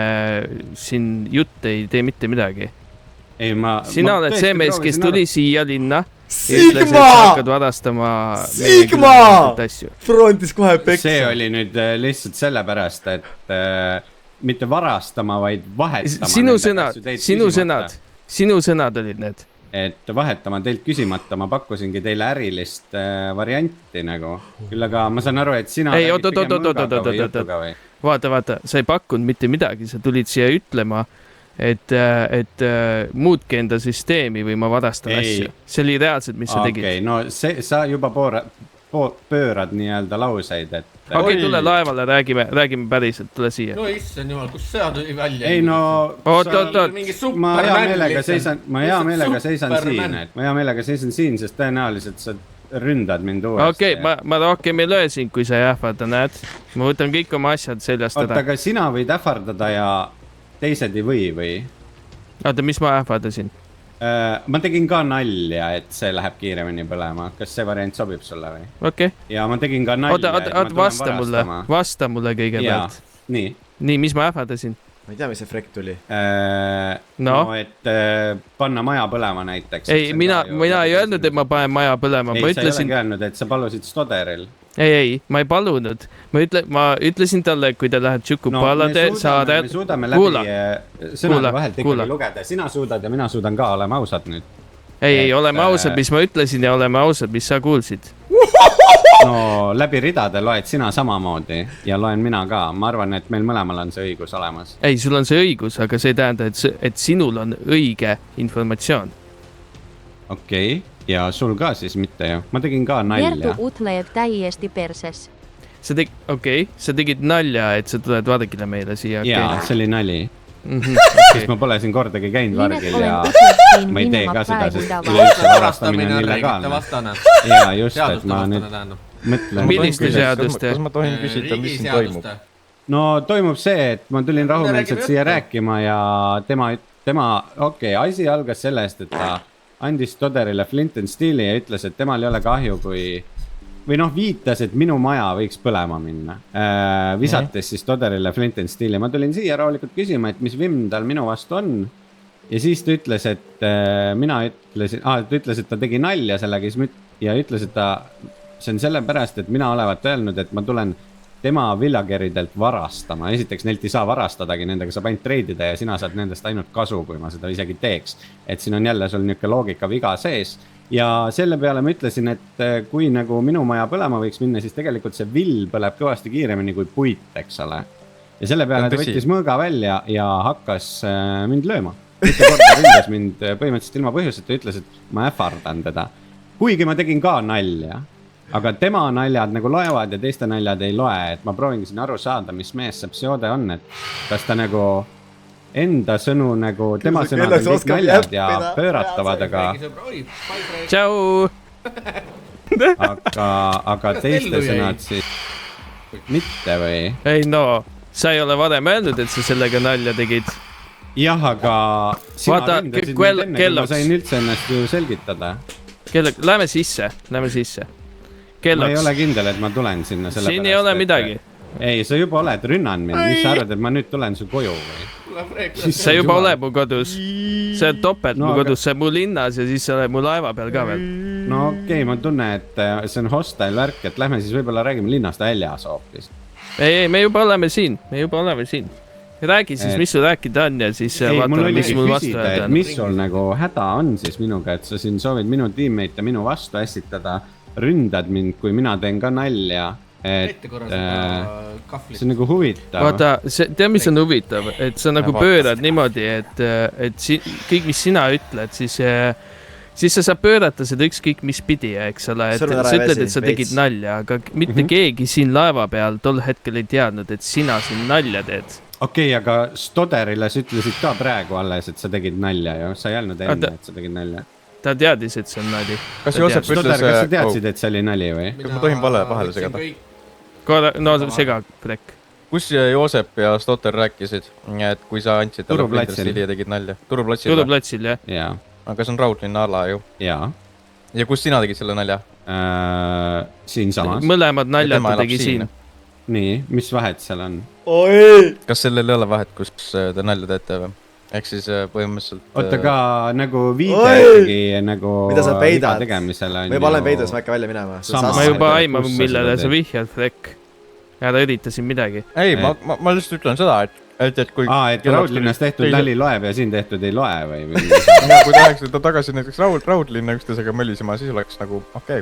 siin jutt ei tee mitte midagi. Sina oled see mees, kes tuli siia linna. Sigma! Sigma! Frontis kohe peksa. See oli nüüd lihtsalt sellepärast, et mitte varastama, vaid vahetama. Sinu sõnad olid need. Et vahetama teilt küsimata, ma pakkusingi teile ärilist varianti nagu. Küll aga ma saan aru, et sina... Ei, vaata, sa ei pakkunud mitte midagi, sa tulid siia ütlema, et muutke enda süsteemi või ma varastan asju. See oli reaalselt, mis sa tegid. Okei, no sa juba pöörad nii-öelda lauseid, et okei, tule laevale, räägime päriselt, tule siia. no issand jumal, kus see tuli välja? ei no, oot. ma hea meelega seisan siin, sest tõenäoliselt sa ründad mind uuesti. okei, ma rohkem ei löö sind, kui sa ei ähvarda, näed. Ma võtan kõik oma asjad seljast ära. oota, aga sina võid ähvardada ja teised ei või? oota, mis ma ähvardasin? Ma tegin ka nalja, et see läheb kiiremini põlema. Kas see variant sobib sulle või? okei. Ja ma tegin ka nalja, oota, vasta mulle kõigepealt. Nii, mis ma ähvardasin? Ma ei tea, mis see frek tuli. No, et panna maja põlema näiteks. ei, mina ei öelnud, et ma panen maja põlema. Ei, sa ei olegi öelnud, et sa palusid Stoderil. Ei, ma ei palunud. Ma ütlesin talle, kui te lähed Tšukupalade saade. Me suudame läbi sõnade vahelt ikkagi lugeda. Sina suudad ja mina suudan ka, oleme ausad nüüd. Ei, oleme ausad, mis ma ütlesin ja oleme ausad, mis sa kuulsid. No läbi ridade loed sina samamoodi ja loen mina ka. Ma arvan, et meil mõlemal on see õigus olemas. Ei, sul on see õigus, aga see ei tähenda, et sinul on õige informatsioon. Okei. Ja sul ka siis mitte ju. Ma tegin ka nalja. Kertu utleeb täiesti perses. Sa tegid nalja, et sa tuled Vargile meile siia. Jaa, see oli nali. Sest ma pole siin kordagi käinud Vargil ja ma ei tee ka seda, sest üleüldse varastamine on illegaalne. Jaa, just, et ma nüüd mõtlen. Milliste seaduste? Kas ma tohin küsida, mis siin toimub? No toimub see, et ma tulin rahumeelselt siia rääkima ja asi algas sellest, et ta andis Stoderile Flint and Steel'i ja ütles, et temal ei ole kahju, või viitas, et minu maja võiks põlema minna. Visates siis Stoderile Flint and Steel'i. Ma tulin siia rahulikult küsima, et mis vimm tal minu vastu on. Ja siis ta ütles, et ta ütles, et ta tegi nalja sellega ja ütles, et see on sellepärast, et mina olevat öelnud, et ma tulen tema villageridelt varastama. Esiteks neilt ei saa varastadagi, nendega saab ainult treidida ja sina saad nendest ainult kasu, kui ma seda isegi teeks. Et siin on jälle sul niuke loogika viga sees. Ja selle peale ma ütlesin, et kui nagu minu maja põlema võiks minna, siis tegelikult see vill põleb kõvasti kiiremini kui puit, eks ole. Ja selle peale ta võttis mõõga välja ja hakkas mind lööma. Mitte korda ründas mind põhimõtteliselt ilma põhjusest ja ütles, et ma ähvardan teda. Kuigi ma tegin ka nalja. Aga tema naljad nagu loevad ja teiste naljad ei loe, et ma proovingi siin aru saada, mis mees see pseode on, et kas ta nagu enda sõnu nagu, tema sõnad on kõik naljad ja pööratavad, aga tšau! aga teiste sõnad siis mitte või? Ei no, sa ei ole varem öelnud, et sa sellega nalja tegid. Jah, aga sina ründasid mind enne, kui ma sain üldse ennast ju selgitada. Lähme sisse. Ma ei ole kindel, et ma tulen sinna selle siin pärast, ei ole midagi. Ei, sa juba oled rünnan mind. Mis sa arvad, et ma nüüd tulen su koju või? Sa juba oled mu kodus. Sa oled topelt mu kodus, sa oled mu linnas ja siis sa oled mu laeva peal ka veel. No okei, ma tunnen, et see on hostile värk, et lähme siis võib-olla räägime linnast väljas hoopis. Ei, me juba oleme siin. Räägi siis, mis sul rääkida on ja siis vaatame, mis mul vastu öelda on. Mis sul nagu häda on siis minuga, et sa siin soovid minu tiimmeite minu vastu ässitada, ründad mind, kui mina teen ka nalja, et see on nagu huvitav. Vaata, tea, mis on huvitav, et sa nagu pöörad niimoodi, et kõik, mis sina ütled, siis sa saab pöörata seda ükskõik mis pidi, eks ole, et sa ütled, et sa tegid nalja, aga mitte keegi siin laeva peal tol hetkel ei teadnud, et sina siin nalja teed. Okei, aga Stoderile sa ütlesid ka praegu alles, et sa tegid nalja ju, sa ei öelnud enne, et sa tegid nalja. Ta teadis, et see on nali. Kas Joosep ütles... Stoder, kas sa teadsid, et see oli nali või? Kas ma tohin vahele segada? No sega, Frek. Kus Joosep ja Stotter rääkisid, et kui sa andsid talle Flintstili ja tegid nalja? Turuplatsil, jah. Jaa. Aga see on Raudlinna ala ju. Jaa. Ja kus sina tegid selle nalja? Siin samas. Mõlemad naljad ta tegi siin. Nii, mis vahet seal on? Kas sellel ei ole vahet, kus te nalja teete või? Ehk siis põhimõtteliselt... Oota ka nagu viidegi nagu... Mida sa peidad? Võib olen peidus, ma äkka välja minema. Ma juba aima, millele sa vihjad, Frek. Ära üritasin midagi. Ei, ma lihtsalt ütlen seda, et kui... et Raudlinnas tehtud nali loeb ja siin tehtud ei loe või? Kui tahaks ta tagasi näiteks Raudlinna üksteisega mölisema, siis oleks nagu okei.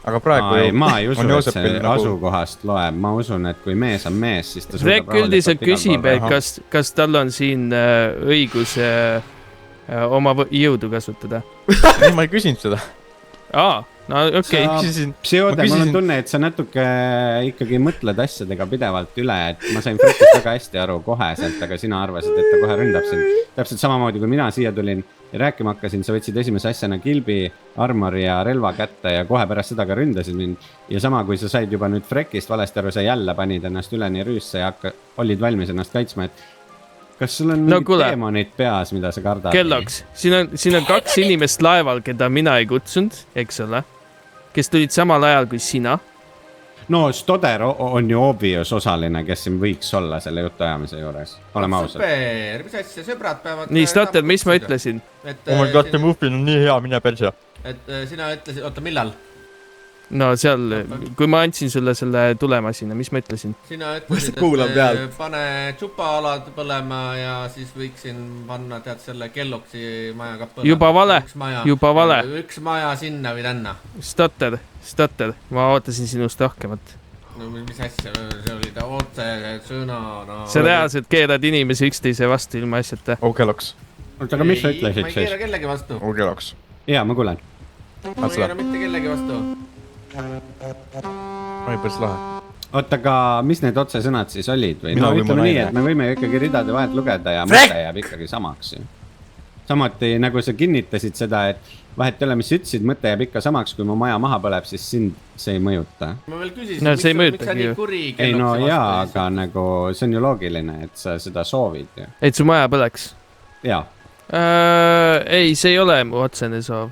Aga praegu ma ei usu, et see asukohast loeb. Ma usun, et kui mees on mees, siis ta Frek üldiselt küsib, et kas tal on siin õigus oma jõudu kasutada. Ei, ma ei küsinud seda. no okei . Pseode , Ma mul on küsisin- tunne , et sa natuke ikkagi mõtled asjadega pidevalt üle , et ma sain Frekist väga hästi aru koheselt , aga sina arvasid , et ta kohe ründab sind . täpselt samamoodi , kui mina siia tulin ja rääkima hakkasin , sa võtsid esimese asjana kilbi , armori ja relva kätte ja kohe pärast seda ka ründasid mind . ja sama , kui sa said juba nüüd Frekist valesti aru , sa jälle panid ennast üleni rüüsse ja olid valmis ennast kaitsma , et kas sul on No mingid kuule. teemonid peas , mida sa kardad ? Kelloks , siin on 2 inimest laeval , keda mina ei kutsunud , eks ole , kes tulid samal ajal kui sina . no Stoder on ju obvious osaline , kes siin võiks olla selle jutuajamise juures , oleme ausad . super , mis asja , sõbrad peavad . nii , Stotter , mis ma ? ütlesin ? oh my god , see muffin on nii hea , mine perse . et sina ütlesid , oota , millal ? no seal , kui ma andsin sulle selle tulemasina , mis ma ütlesin ? sina Ma ütlesid , kuulan pealt. pane tšupaalad põlema ja siis võiksin panna , tead , selle Kelloksi maja ka põlema . Juba vale, juba vale. üks maja sinna või tänna . Stotter , ma ootasin sinust rohkemat . no mis asja , see oli ta otse sõna , no . sa reaalselt keerad inimesi üksteise vastu ilma asjata . oh Kelloks , oota , aga mis sa ma ütlesid ei keera siis ? kellegi vastu . oh Kelloks . jaa , ma kuulen . ma ei keera mitte kellegi vastu . oi , päris lahe . oota , aga mis need otsesõnad siis olid või ? Mina no või mu ütleme nii , naine. et me võime ju ikkagi ridade vahelt lugeda ja Frek! mõte jääb ikkagi samaks ju . samuti nagu sa kinnitasid seda , et vahet ei ole , mis sa ütlesid , mõte jääb ikka samaks , kui mu maja maha põleb , siis sind see ei mõjuta . ma veel küsisin , No see ei miks sa mõjutagi nii ju. kuri ei no Kelloksi jaa , vastu aga nagu see on ju loogiline , et sa seda soovid ju . et su maja põleks ? jaa , ei , see ei ole mu otsene soov .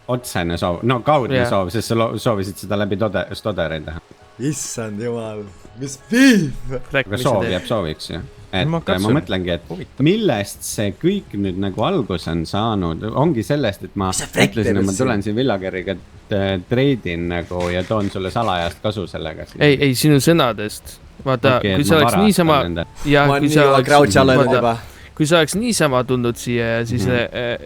otsene soov , no kaudne Jaa. soov , sest sa soovisid seda läbi Stoderi teha . issand jumal , mis piif . aga soov jääb sooviks ju . et Ma ma katsun. mõtlengi , et millest see kõik nüüd nagu alguse on saanud , ongi sellest , et ma Mis see Frek mõtlesin , teeb et ma siin? tulen siin Villageriga treidin nagu ja toon sulle salajast kasu sellega . ei , sinu sõnadest . vaata , kui sa oleks niisama ja ma olen kui nii sa kaua crouch'i all olnud vaata, juba . kui sa oleks niisama tulnud siia ja siis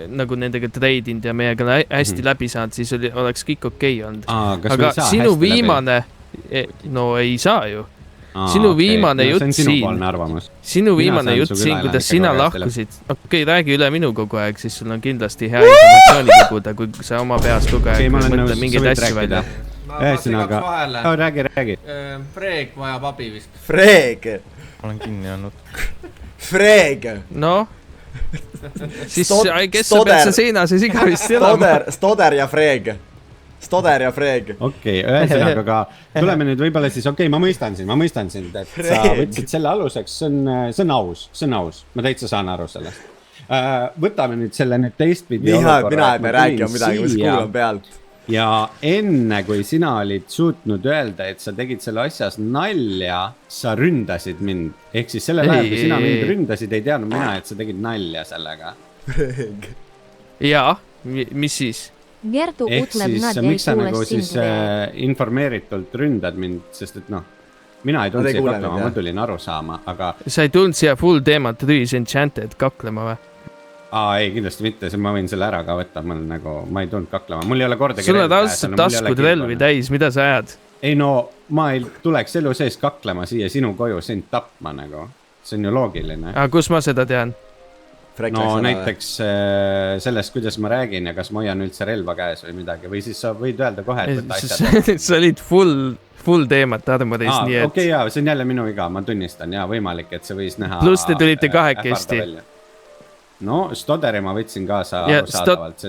nagu nendega treidinud ja meiega hästi läbi saanud , siis oleks kõik okei olnud . aga sinu viimane , no ei saa ju . sinu viimane jutt siin- sinu viimane jutt siin , kuidas sina lahkusid , okei , räägi üle minu kogu aeg , siis sul on kindlasti hea informatsiooni koguda , kui sa oma peas kogu aeg mõtled mingeid asju välja . ühesõnaga , räägi . Freek vajab abi vist . Freg , ma olen kinni jäänud . Freg , noh , siis kes sa Stoder. pead seal seina sees igavesti elama . Stoder ja Freg . Stoder ja Freg . okei , ühesõnaga , aga tuleme nüüd võib-olla siis , okei , ma mõistan sind , et sa Freeg. võtsid selle aluseks , see on aus , ma täitsa saan aru sellest . võtame nüüd selle nüüd teistpidi . mina ei pea rääkima midagi , ma lihtsalt kuulan pealt . ja enne , kui sina olid suutnud öelda , et sa tegid selle asjas nalja , sa ründasid mind . ehk siis sellel ajal , kui sina mind ründasid , ei teadnud mina , et sa tegid nalja sellega . jaa , mis siis ? Gertu ehk ütleb , siis nad jäi miks sa nagu kuulest siis sind veel . informeeritult ründad mind , sest et noh , mina ei tulnud Nad ei siia kuule kaklema , mind, ma jah. tulin aru saama , aga sa ei tulnud siia full teemat Rüüs Enchanted kaklema või ? ei , kindlasti mitte , ma võin selle ära ka võtta , mul nagu , ma ei tulnud kaklema , mul ei ole kordagi . sul on ausalt taskud relvi . täis , mida sa ajad ? ei no ma ei tuleks elu sees kaklema siia sinu koju sind tapma nagu , see on ju loogiline . aga kus ma seda tean ? no näiteks sellest , kuidas ma räägin ja kas ma hoian üldse relva käes või midagi või siis sa võid öelda kohe , et võta asjad . sa olid full teemat armoris , nii et okei , jaa , see on jälle minu viga , ma tunnistan ja võimalik , et see võis näha . Pluss te tulite kahekesti. no Stoderi ma võtsin kaasa ja arusaadavalt .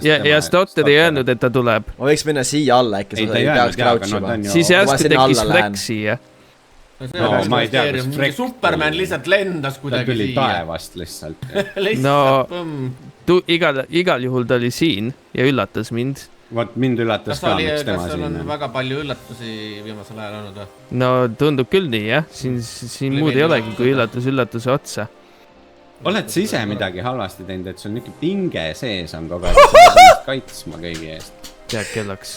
Stotter ei öelnud , et ta tuleb . ma võiks minna siia alla äkki , Ei, sa ta ei ei peaks öelnud, jaa, aga crouch no ima ta on ju- . siis ma järsku sinna tekkis alla lähen. Flex siia . No ma ei tea, kas Freck Superman tuli. lihtsalt lendas ta kuidagi tuli siia . taevast lihtsalt . lihtsalt No- põmm . igal juhul ta oli siin ja üllatas mind . vot mind üllatas kas ka , oli , miks tema kas sul siin on on . väga palju üllatusi viimasel ajal olnud või ? no tundub küll nii jah , siin Oli muud ei meeldiv olegi kui üllatus. üllatuse otsa . oled sa ise midagi halvasti teinud , et sul niuke pinge sees on kogu aeg , sa pead ennast kaitsma kõigi eest ? tead kellaks ,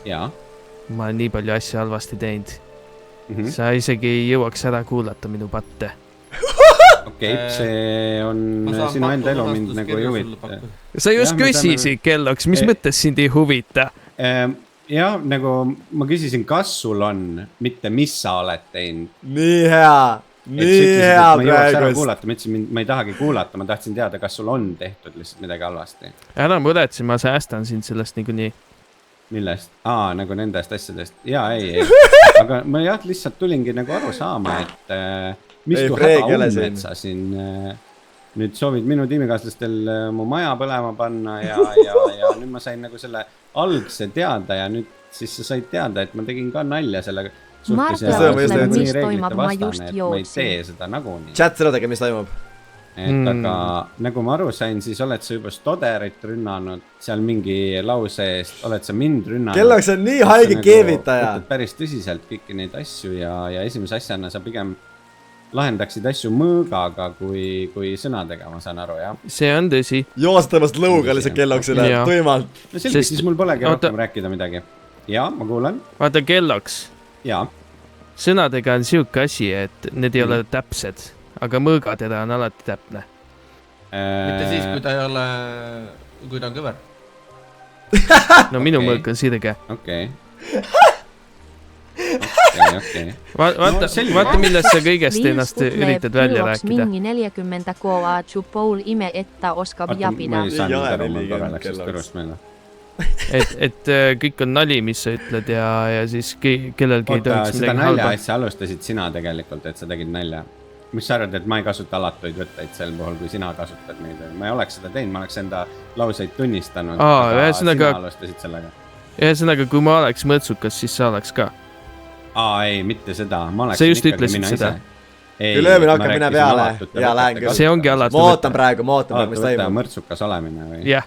jaa . ma olen nii palju asju halvasti teinud , Mhm. sa isegi ei jõuaks ära kuulata minu patte . okei , see on sinu enda elu mind nagu ei huvita . sa just Jah, me küsisid kellaks , mis Eh. mõttes sind ei huvita ? jah , nagu ma küsisin , kas sul on , mitte mis sa oled teinud . nii hea , et sa nii ütlesid , hea et ma ei jõuaks ära praegu . kuulata , ma ütlesin , ma ei tahagi kuulata , ma tahtsin teada , kas sul on tehtud lihtsalt midagi halvasti . ära muretse , ma säästan sind sellest niikuinii . millest? Nagu nendest asjadest. Jaa, ei. Aga ma jah, lihtsalt tulingi nagu aru saama, et mistu häda on, et sa siin nüüd soovid minu tiimikaaslastel mu maja põlema panna ja nüüd ma sain nagu selle algse teada ja nüüd siis sa said teada, et ma tegin ka nalja selle suhtes ja mis toimub, ma just ma ei jooksin. tee seda nagunii. Chat sõnadega, mis toimub. Et aga nagu ma aru sain, siis oled sa juba Stoderit rünnanud seal mingi lause eest, oled sa mind rünnanud. Kellaks on nii haige keevitaja. Võtad päris tõsiselt kõiki neid asju ja esimese asjana sa pigem lahendaksid asju mõõgaga kui sõnadega, ma saan aru, jah? See on tõsi. Joostamast lõuga lihtsalt Kelloksile, tuimalt. No selge, siis mul polegi rohkem rääkida midagi. Jaa, ma kuulen. Vaata Kelloks. Jaa. Sõnadega on siuke asi, et need ei ole täpsed, aga mõõgateda on alati täpne. Mitte siis, kui ta ei ole, kui ta on kõver. No minu mõõk on sirge. Okei. Vaata, millest sa kõigest ennast üritad välja rääkida. Mingi 40 kova Chupoul ime, et ta oskab jabida. Ma ei saanud aru, mul korra läks just kõrust meile. Et kõik on nali, mis sa ütled ja siis kellelgi ei tohiks seda midagi nalja halba. asja alustasid sina tegelikult, et sa tegid nalja. Mis sa arvad, et ma ei kasuta alatuid võtteid sel puhul, kui sina kasutad neid? Ma ei oleks seda teinud, ma oleks enda lauseid tunnistanud, aga sina alustasid sellega. Ühesõnaga, kui ma oleks mõtsukas, siis sa oleks ka. Ei, mitte seda. Sa just ütlesid seda. Kui löömine hakkab mine peale ja lähen küll. See ongi alatu võte. Ma ootan praegu, mis toimub. Mõrtsukas olemine või? Jah.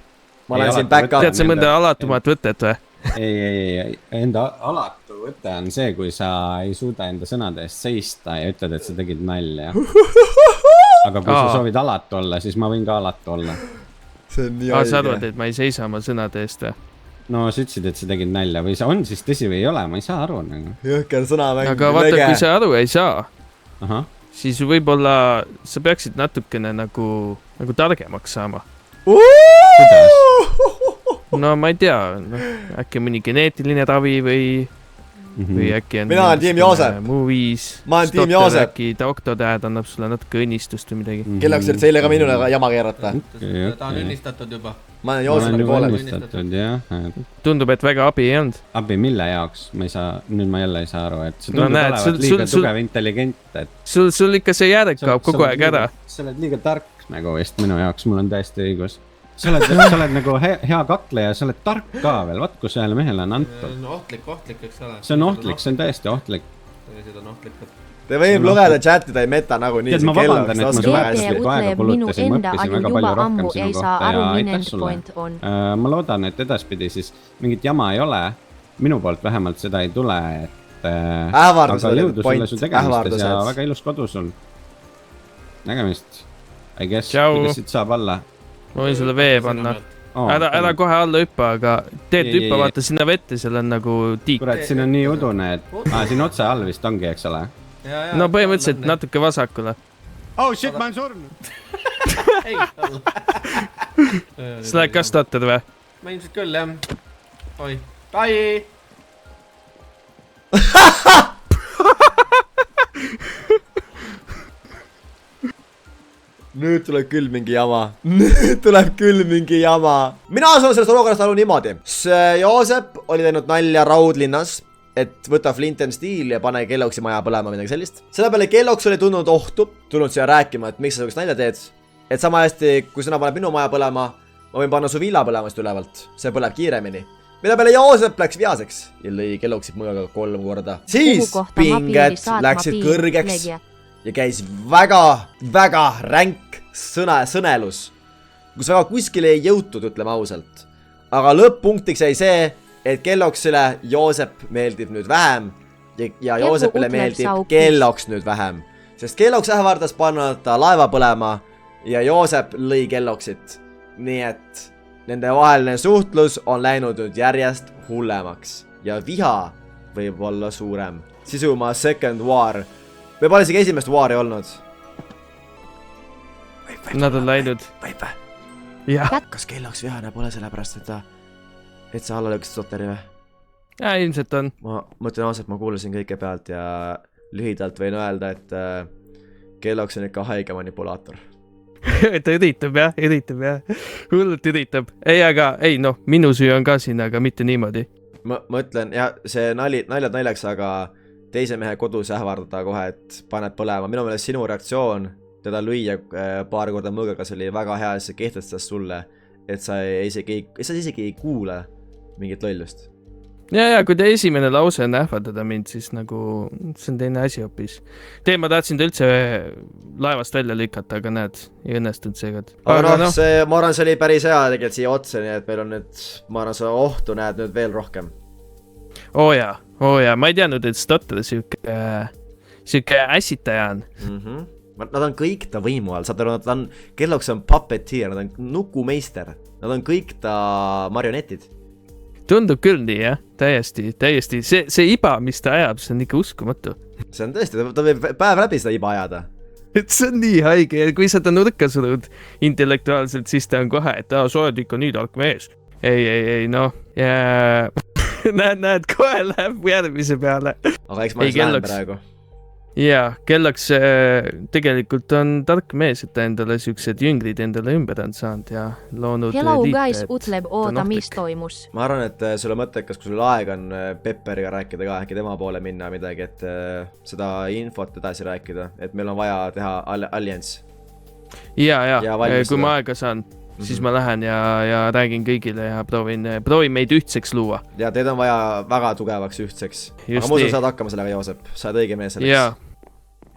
Ma olen siin back up. Tead sa mõnda alatumat võtet või? Ei. Enda alatu võte on see, kui sa ei suuda enda sõnade eest seista ja ütled, et sa tegid nalja. Aga kui sa soovid alatu olla, siis ma võin ka alatu olla. See on nii haige. Sa arvad, et ma ei seisa oma sõnade eest või? No sa ütlesid, et sa tegid nalja või sa on siis tõsi või ei ole, ma ei saa aru nagu. Jõhker sõnamäng. Aga vaata, kui sa aru ei saa, Aha. siis võib-olla sa peaksid natukene nagu targemaks saama. Kuidas? No ma ei tea, äkki mõni geneetiline ravi või äkki on mina olen tiim Joosep. muu viis. Ma olen tiim Joosep. Äkki doktor Dad annab sulle natuke õnnistust või midagi. Kelleks üldse eile ka minule jama keerata? Ta on õnnistatud juba. Ma olen Joosep poole. Tundub, et väga abi ei olnud. Abi mille jaoks? Ma ei saa, nüüd ma jälle ei saa aru, et sa tundub olevat liiga tugev intelligent, et... Sul ikka see järg kaob kogu aeg ära. Sa oled liiga tark nagu vist minu jaoks, mul on täiesti õigus. Sa oled nagu hea kakleja, sa oled tark ka veel, vaat kus ühele mehele on antud. Ohtlik, eks ole. See on ohtlik, see on täiesti ohtlik. Seda on ohtlik. Te võib lugeda chati, ta ei meta nagu nii. Ma vabandan, et ma see hästi aega kulutasin, ma õppisin väga palju rohkem sinu kohta ja aitäh sulle. Ma loodan, et edaspidi siis mingit jama ei ole. Minu poolt vähemalt seda ei tule, et... Ähvardus oli point, ähvardused. Ja väga ilus kodu sul. Nägemist. I guess, kuidas siit saab alla. Ma võin sulle vee panna. Ära kohe alla hüppa, aga teed hüppa, vaata sinna vette, seal on nagu tiik. Kurat, siin on nii udune, et... siin otse all vist ongi, eks ole? No põhimõtteliselt natuke vasakule. Oh shit, ma olen surnud! Ei, alla. Sa lähed ka stotter või? Ma ilmselt küll, jah. Oi. Bye! Nüüd tuleb küll mingi jama. Mina saan sellest olukorrast aru niimoodi. Joosep oli teinud nalja Raudlinnas, et võta Flint and Steel ja pane Kelloksi maja põlema midagi sellist. Selle peale Kelloks oli tulnud siia rääkima, et miks sa sellist nalja teed. Et sama hästi, kui sina paned minu maja põlema, ma võin panna su villa põlemast ülevalt. See põleb kiiremini. Mille peale Joosep läks vihaseks ja lõi Kelloksid mõõga 3 korda. Siis pinged läksid kõrgeks. Ja käis väga ränk sõnelus, kus väga kuskile ei jõutud, ütleme ausalt. Aga lõpp-punktiks jäi see, et Kelloksile Joosep meeldib nüüd vähem ja Joosepile meeldib Kelloks nüüd vähem. Sest Kelloks ähvardas panna ta laeva põlema ja Joosep lõi Kelloksit. Nii et nende vaheline suhtlus on läinud nüüd järjest hullemaks ja viha võib olla suurem. Sisuma second war. Me pole isegi esimest waari olnud. Nad on läinud. Võib või? Jah. Kas Kelloks vihane pole sellepärast, et sa alla lõksid Stotteri või? Ja, ilmselt on. Ma mõtlen ausalt, ma kuulasin kõike pealt ja lühidalt võin öelda, et Kelloks on ikka haige manipulaator. Ta üritab jah. Hullult üritab. Ei, minu süü on ka siin, aga mitte niimoodi. ma ütlen, jah, see naljad naljaks, aga teise mehe kodus ähvardada kohe, et paned põlema. Minu meelest sinu reaktsioon teda lüüa paar korda mõõgaga, see oli väga hea, see kehtestas sulle, et sa isegi ei kuule mingit lollust. Ja kui ta esimene lause on ähvardada mind, siis nagu see on teine asi hoopis. Ma tahtsin ta üldse laevast välja lükata, aga näed, ei õnnestunud seegad. Aga noh, ma arvan, see oli päris hea tegelikult siia otsa, nii et meil on nüüd, ma arvan, seda ohtu näed nüüd veel rohkem. Oo jaa, ma ei teadnud, et Stotter siuke ässitaja on. Nad on kõik ta võimu all, saad aru, Kellogg's on puppeteer, nad on nukumeister, nad on kõik ta marionetid. Tundub küll nii, jah, täiesti. See iba, mis ta ajab, see on ikka uskumatu. See on tõesti, ta võib päev läbi seda iba ajada. Et see on nii haige, kui sa ta nurka surud intellektuaalselt, siis ta on kohe, et sa oled ikka nii tark mees. Ei, noh. Näed, kohe läheb järgmise peale. Aga eks ma lähen praegu. Jaa, Kellogg's tegelikult on tark mees, et ta endale siuksed jüngrid endale ümber on saanud ja loonud Hello guys, ütleb oota, mis toimus. Ma arvan, et sulle mõttekas, kui sul aeg on Pepperiga rääkida ka, äkki tema poole minna midagi, et seda infot edasi rääkida, et meil on vaja teha allianss. Ja kui ma aega saan, siis ma lähen ja räägin kõigile ja proovin meid ühtseks luua. Ja teid on vaja väga tugevaks ühtseks. Aga ma usun, saad hakkama sellega, Joosep. Sa oled õige mees selleks. Jaa.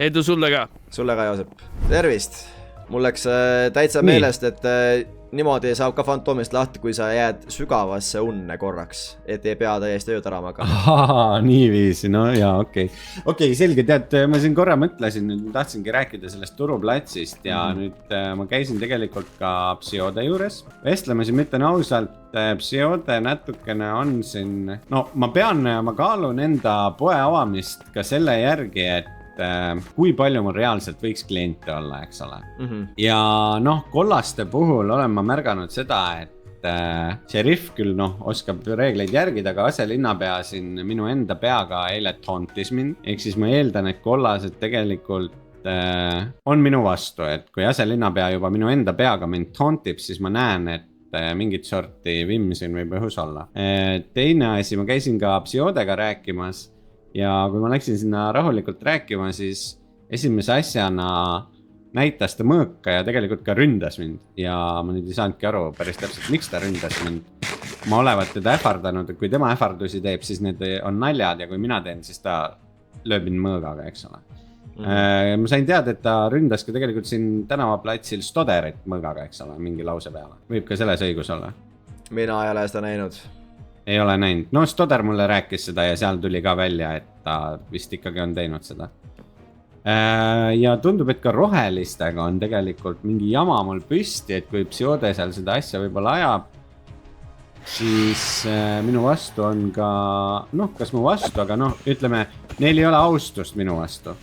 Edu sulle ka. Sulle ka, Joosep. Tervist. Mul läks täitsa meelest, et niimoodi saab ka fantoomist lahti, kui sa jääd sügavasse unne korraks, et ei pea täiesti ööd ära magama. Niiviisi, no jaa, okei. Okei, selge, tead, ma siin korra mõtlesin, nüüd tahtsingi rääkida sellest turuplatsist ja nüüd ma käisin tegelikult ka Psiode juures. Vestleme siin, ütlen ausalt, Psiode natukene on siin, no ma kaalun enda poe avamist ka selle järgi, et kui palju mul reaalselt võiks kliente olla, eks ole. Ja noh, kollaste puhul olen ma märganud seda, et šerif küll oskab reegleid järgida, aga aselinnapea siin minu enda peaga eile tauntis mind. Ehk siis ma eeldan, et kollased tegelikult on minu vastu, et kui aselinnapea juba minu enda peaga mind tauntib, siis ma näen, et mingit sorti vimm siin võib õhus olla. Teine asi, ma käisin ka Psiodega rääkimas. Ja kui ma läksin sinna rahulikult rääkima, siis esimese asjana näitas ta mõõka ja tegelikult ka ründas mind. Ja ma nüüd ei saanudki aru päris täpselt, miks ta ründas mind. Ma olevat teda ähvardanud, et kui tema ähvardusi teeb, siis need on naljad ja kui mina teen, siis ta lööb mind mõõgaga, eks ole. Ma sain teada, et ta ründas ka tegelikult siin tänavaplatsil Stodderit mõõgaga, eks ole, mingi lause peale. Võib ka selles õigus olla? Mina ei ole seda näinud. Ei ole näinud. No Stodder mulle rääkis seda ja seal tuli ka välja, et ta vist ikkagi on teinud seda. Ja tundub, et ka rohelistega on tegelikult mingi jama mul püsti, et kui Psiode seal seda asja võib-olla ajab, siis minu vastu on ka, kas mu vastu, aga ütleme, neil ei ole austust minu vastu.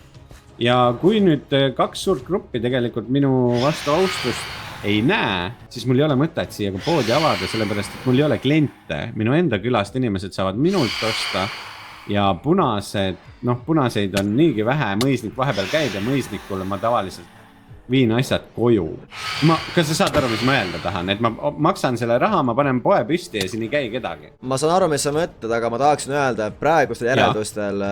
Ja kui nüüd kaks suurt gruppi tegelikult minu vastu austust ei näe, siis mul ei ole mõtet siia ka poodi avada, sellepärast, et mul ei ole kliente. Minu enda külast inimesed saavad minult osta ja punaseid on niigi vähe, mõisnik vahepeal käib ja mõisnikule ma tavaliselt viin asjad koju. Kas sa saad aru, mis ma öelda tahan? Et ma maksan selle raha, ma panen poe püsti ja siin ei käi kedagi. Ma saan aru, mis sa mõtled, aga ma tahaksin öelda, et praegustel järeldustel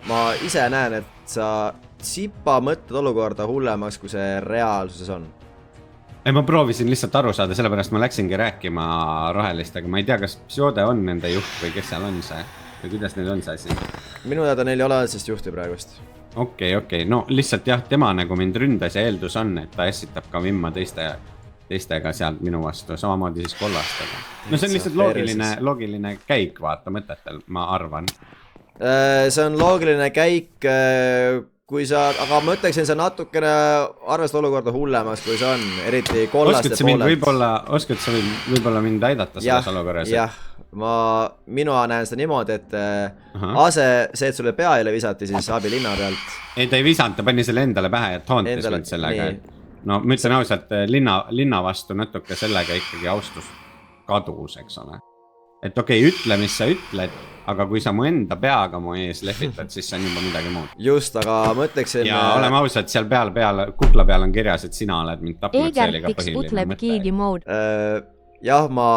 ma ise näen, et sa sipa mõtled olukorda hullemaks, kui see reaalsuses on. Ma proovisin lihtsalt aru saada, sellepärast ma läksingi rääkima rohelistega. Ma ei tea, kas Psiode on nende juht või kes seal on see või kuidas neil on see asi. Minu teada neil ei ole sest juhti praegust. Okei. No lihtsalt jah, tema nagu mind ründas ja eeldus on, et ta ässitab ka vimma teistega sealt minu vastu, samamoodi siis kollastega. No see on lihtsalt loogiline käik, vaata mõtetel, ma arvan. See on loogiline käik, aga ma ütleksin, see natukene arvest olukorda hullemaks, kui see on, eriti kollaste poolelt. Oskad sa võib-olla mind aidata selles olukorras? Jah, mina näen seda niimoodi, et see, et sulle pea eile visati siis abilinna pealt. Ei, ta ei visanud, ta pani selle endale pähe ja tauntis mind sellega. No ma ütlen ausalt, linna vastu natuke sellega ikkagi austus kadus, eks ole. Et okei, ütle, mis sa ütled, aga kui sa mu enda peaga mu ees lehvitad, siis see on juba midagi muud. Just, aga ma ütleksin... Ja oleme ausad, seal kukla peal on kirjas, et sina oled mind tapnud, see oli ka põhiline mõte. Ütleb keegi mood. Jah, ma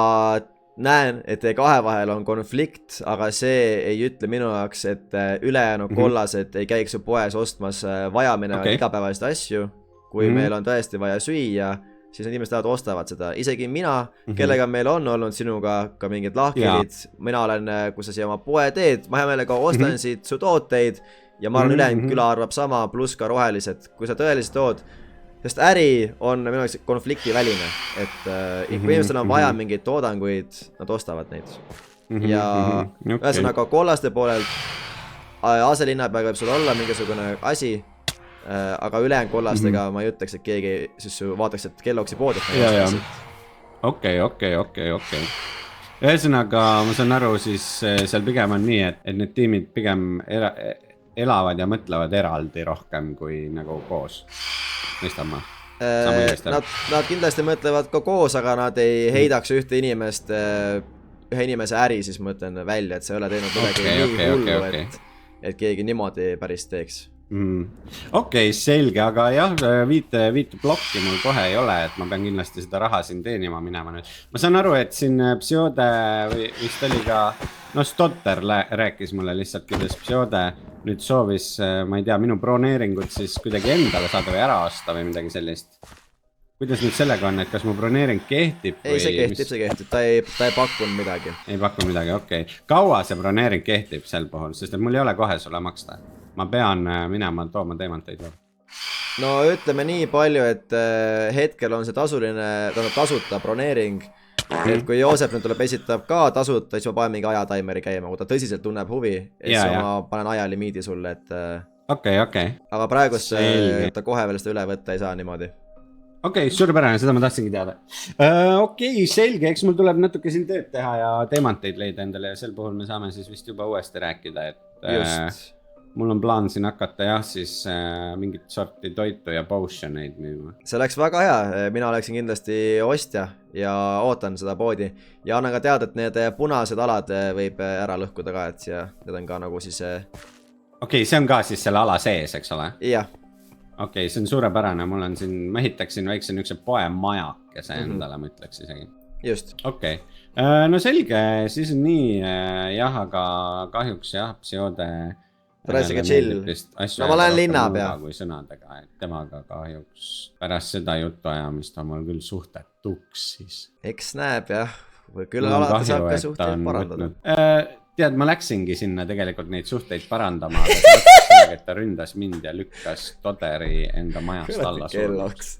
näen, et teie kahe vahel on konflikt, aga see ei ütle minu jaoks, et ülejäänud kollased ei käiks su poes ostmas vajaminevaid igapäevasid asju. Kui meil on tõesti vaja süüa, siis need inimesed tahavad ostavad seda. Isegi mina, kellega meil on olnud sinuga ka mingid lahkelid, mina olen, kui sa siia oma poe teed, ma hea meelega ostan siit su tooteid ja ma olen ülejäänud küla arvab sama, pluss ka rohelised. Kui sa tõeliselt tood, sest äri on minu jaoks konfliktiväline, et kui inimestel on vaja mingeid toodanguid, nad ostavad neid. Ja ühesõnaga kollaste poolelt aselinnapeaga võib sul olla mingisugune asi, aga ülejäänud kollastega ma ei ütleks, et keegi siis vaataks, et Kelloggsi pood. Okei. Ühesõnaga, ma saan aru, siis seal pigem on nii, et need tiimid pigem elavad ja mõtlevad eraldi rohkem kui nagu koos. Mõistan ma? Nad kindlasti mõtlevad ka koos, aga nad ei heidaks ühe inimese äri, siis mõtlen välja, et see ei ole teinud midagi nii hullu, et keegi niimoodi päris teeks. Okei, selge, aga jah, viite blokki mul kohe ei ole, et ma pean kindlasti seda raha siin teenima minema nüüd. Ma saan aru, et siin Psiode või vist oli ka, no Stotter rääkis mulle lihtsalt, kuidas Psiode nüüd soovis, ma ei tea, minu broneeringut siis kuidagi endale saada või ära osta või midagi sellist. Kuidas nüüd sellega on, et kas mu broneering kehtib? Ei, see kehtib, ta ei pakkunud midagi. Ei pakkunud midagi, okei. Kaua see broneering kehtib sel puhul, sest et mul ei ole kohe sulle maksta. Ma pean minema tooma teemanteid või? No ütleme nii palju, et hetkel on see tasuta broneering, et kui Joosep nüüd tuleb esitab ka tasuta, siis ma panen mingi ajataimeri käima, kui ta tõsiselt tunneb huvi, siis ma panen ajalimiidi sulle, et Okei. aga praegust ta kohe veel seda üle võtta ei saa niimoodi. Okei, suurepärane, seda ma tahtsingi teada. Okei, selge, eks mul tuleb natuke siin tööd teha ja teemanteid leida endale ja sel puhul me saame siis vist juba uuesti rääkida, et Just. Mul on plaan siin hakata jah, siis mingit sorti toitu ja potioneid müüma. See läks väga hea, mina oleksin kindlasti ostja ja ootan seda poodi ja annan ka teada, et need punased alad võib ära lõhkuda ka, et siia, need on ka nagu siis Okei, see on ka siis selle ala sees, eks ole? Jah. Okei, see on suurepärane, mul on siin, ma ehitaksin väikse niukse poemajakese endale, ma ütleks isegi. Just. Okei, no selge, siis on nii, jah, aga kahjuks jah, Psiode Rääsige chill. No ma lähen linna pea. Kui sõnadega, et temaga kahjuks pärast seda jutuajamist on mul küll suhted tuksis. Eks näeb jah, või küll alati saab ka suhteid parandada. Tead, ma läksingi sinna tegelikult neid suhteid parandama, aga ta ründas mind ja lükkas Toderi enda majast alla Kellogg's.